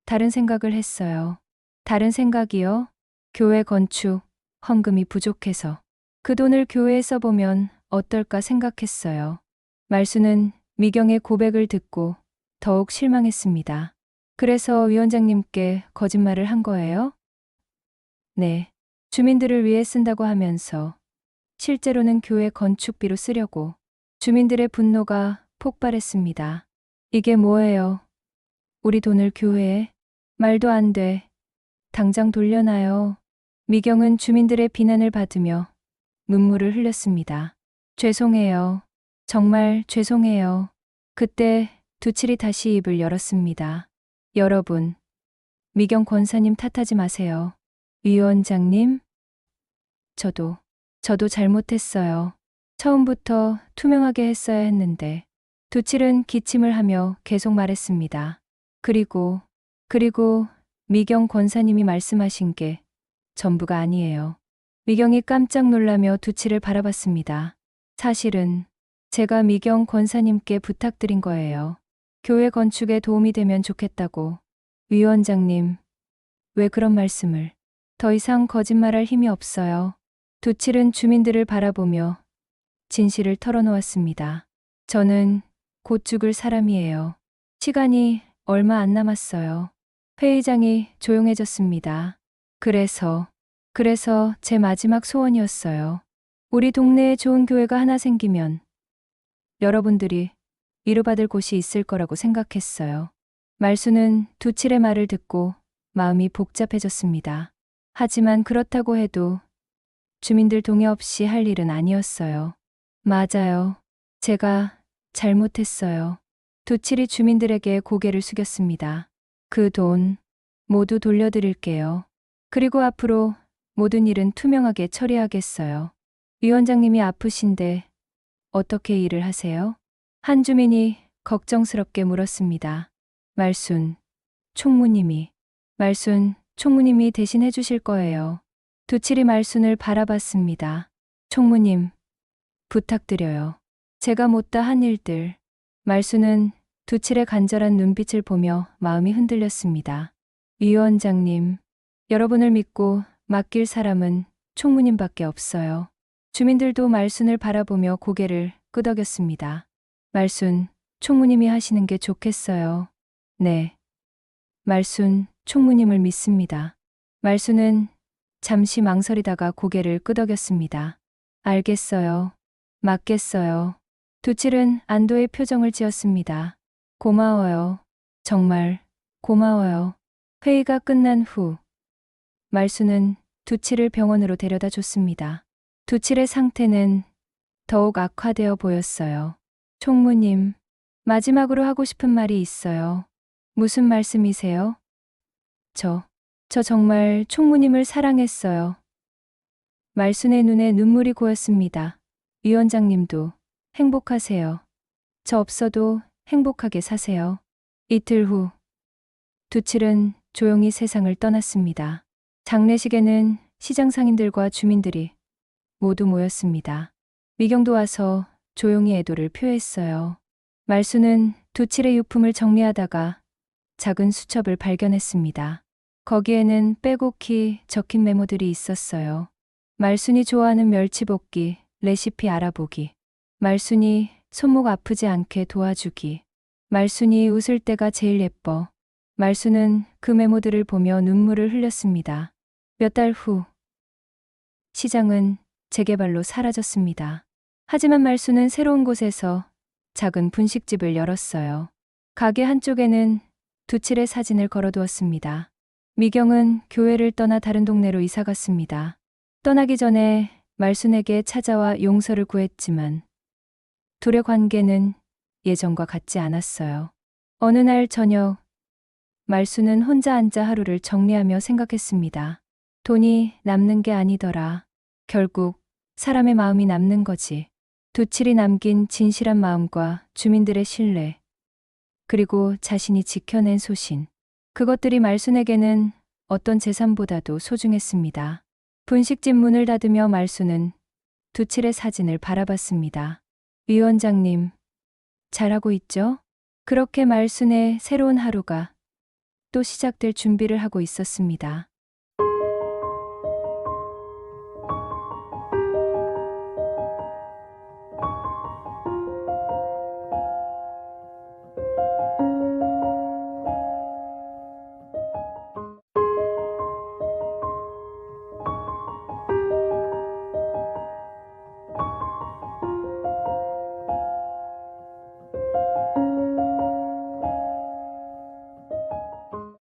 다른 생각을 했어요. 다른 생각이요? 교회 건축, 헌금이 부족해서 그 돈을 교회에 써보면 어떨까 생각했어요. 말수는 미경의 고백을 듣고 더욱 실망했습니다. 그래서 위원장님께 거짓말을 한 거예요? 네. 주민들을 위해 쓴다고 하면서 실제로는 교회 건축비로 쓰려고. 주민들의 분노가 폭발했습니다. 이게 뭐예요? 우리 돈을 교회에? 말도 안 돼. 당장 돌려놔요. 미경은 주민들의 비난을 받으며 눈물을 흘렸습니다. 죄송해요. 정말 죄송해요. 그때 두칠이 다시 입을 열었습니다. 여러분, 미경 권사님 탓하지 마세요. 위원장님, 저도 잘못했어요. 처음부터 투명하게 했어야 했는데. 두칠은 기침을 하며 계속 말했습니다. 그리고 미경 권사님이 말씀하신 게 전부가 아니에요. 미경이 깜짝 놀라며 두칠을 바라봤습니다. 사실은 제가 미경 권사님께 부탁드린 거예요. 교회 건축에 도움이 되면 좋겠다고. 위원장님, 왜 그런 말씀을. 더 이상 거짓말할 힘이 없어요. 두칠은 주민들을 바라보며 진실을 털어놓았습니다. 저는 곧 죽을 사람이에요. 시간이 얼마 안 남았어요. 회의장이 조용해졌습니다. 그래서 그래서 제 마지막 소원이었어요. 우리 동네에 좋은 교회가 하나 생기면 여러분들이 위로받을 곳이 있을 거라고 생각했어요. 말수는 두칠의 말을 듣고 마음이 복잡해졌습니다. 하지만 그렇다고 해도 주민들 동의 없이 할 일은 아니었어요. 맞아요. 제가 잘못했어요. 두칠이 주민들에게 고개를 숙였습니다. 그 돈 모두 돌려드릴게요. 그리고 앞으로 모든 일은 투명하게 처리하겠어요. 위원장님이 아프신데 어떻게 일을 하세요? 한 주민이 걱정스럽게 물었습니다. 말순 총무님이 대신 해주실 거예요. 두칠이 말순을 바라봤습니다. 총무님, 부탁드려요. 제가 못다 한 일들. 말순은 두칠의 간절한 눈빛을 보며 마음이 흔들렸습니다. 위원장님, 여러분을 믿고 맡길 사람은 총무님밖에 없어요. 주민들도 말순을 바라보며 고개를 끄덕였습니다. 말순, 총무님이 하시는 게 좋겠어요. 네. 말순, 총무님을 믿습니다. 말순은 잠시 망설이다가 고개를 끄덕였습니다. 알겠어요. 맞겠어요. 두칠은 안도의 표정을 지었습니다. 고마워요. 정말 고마워요. 회의가 끝난 후 말수는 두칠을 병원으로 데려다 줬습니다. 두칠의 상태는 더욱 악화되어 보였어요. 총무님, 마지막으로 하고 싶은 말이 있어요. 무슨 말씀이세요? 저 정말 총무님을 사랑했어요. 말순의 눈에 눈물이 고였습니다. 위원장님도 행복하세요. 저 없어도 행복하게 사세요. 이틀 후, 두칠은 조용히 세상을 떠났습니다. 장례식에는 시장 상인들과 주민들이 모두 모였습니다. 미경도 와서 조용히 애도를 표했어요. 말수는 두칠의 유품을 정리하다가 작은 수첩을 발견했습니다. 거기에는 빼곡히 적힌 메모들이 있었어요. 말순이 좋아하는 멸치볶기, 레시피 알아보기. 말순이 손목 아프지 않게 도와주기. 말순이 웃을 때가 제일 예뻐. 말순은 그 메모들을 보며 눈물을 흘렸습니다. 몇 달 후, 시장은 재개발로 사라졌습니다. 하지만 말순은 새로운 곳에서 작은 분식집을 열었어요. 가게 한쪽에는 두칠의 사진을 걸어두었습니다. 미경은 교회를 떠나 다른 동네로 이사 갔습니다. 떠나기 전에 말순에게 찾아와 용서를 구했지만 둘의 관계는 예전과 같지 않았어요. 어느 날 저녁, 말순은 혼자 앉아 하루를 정리하며 생각했습니다. 돈이 남는 게 아니더라. 결국 사람의 마음이 남는 거지. 두칠이 남긴 진실한 마음과 주민들의 신뢰, 그리고 자신이 지켜낸 소신. 그것들이 말순에게는 어떤 재산보다도 소중했습니다. 분식집 문을 닫으며 말순은 두칠의 사진을 바라봤습니다. 위원장님, 잘하고 있죠? 그렇게 말순의 새로운 하루가 또 시작될 준비를 하고 있었습니다.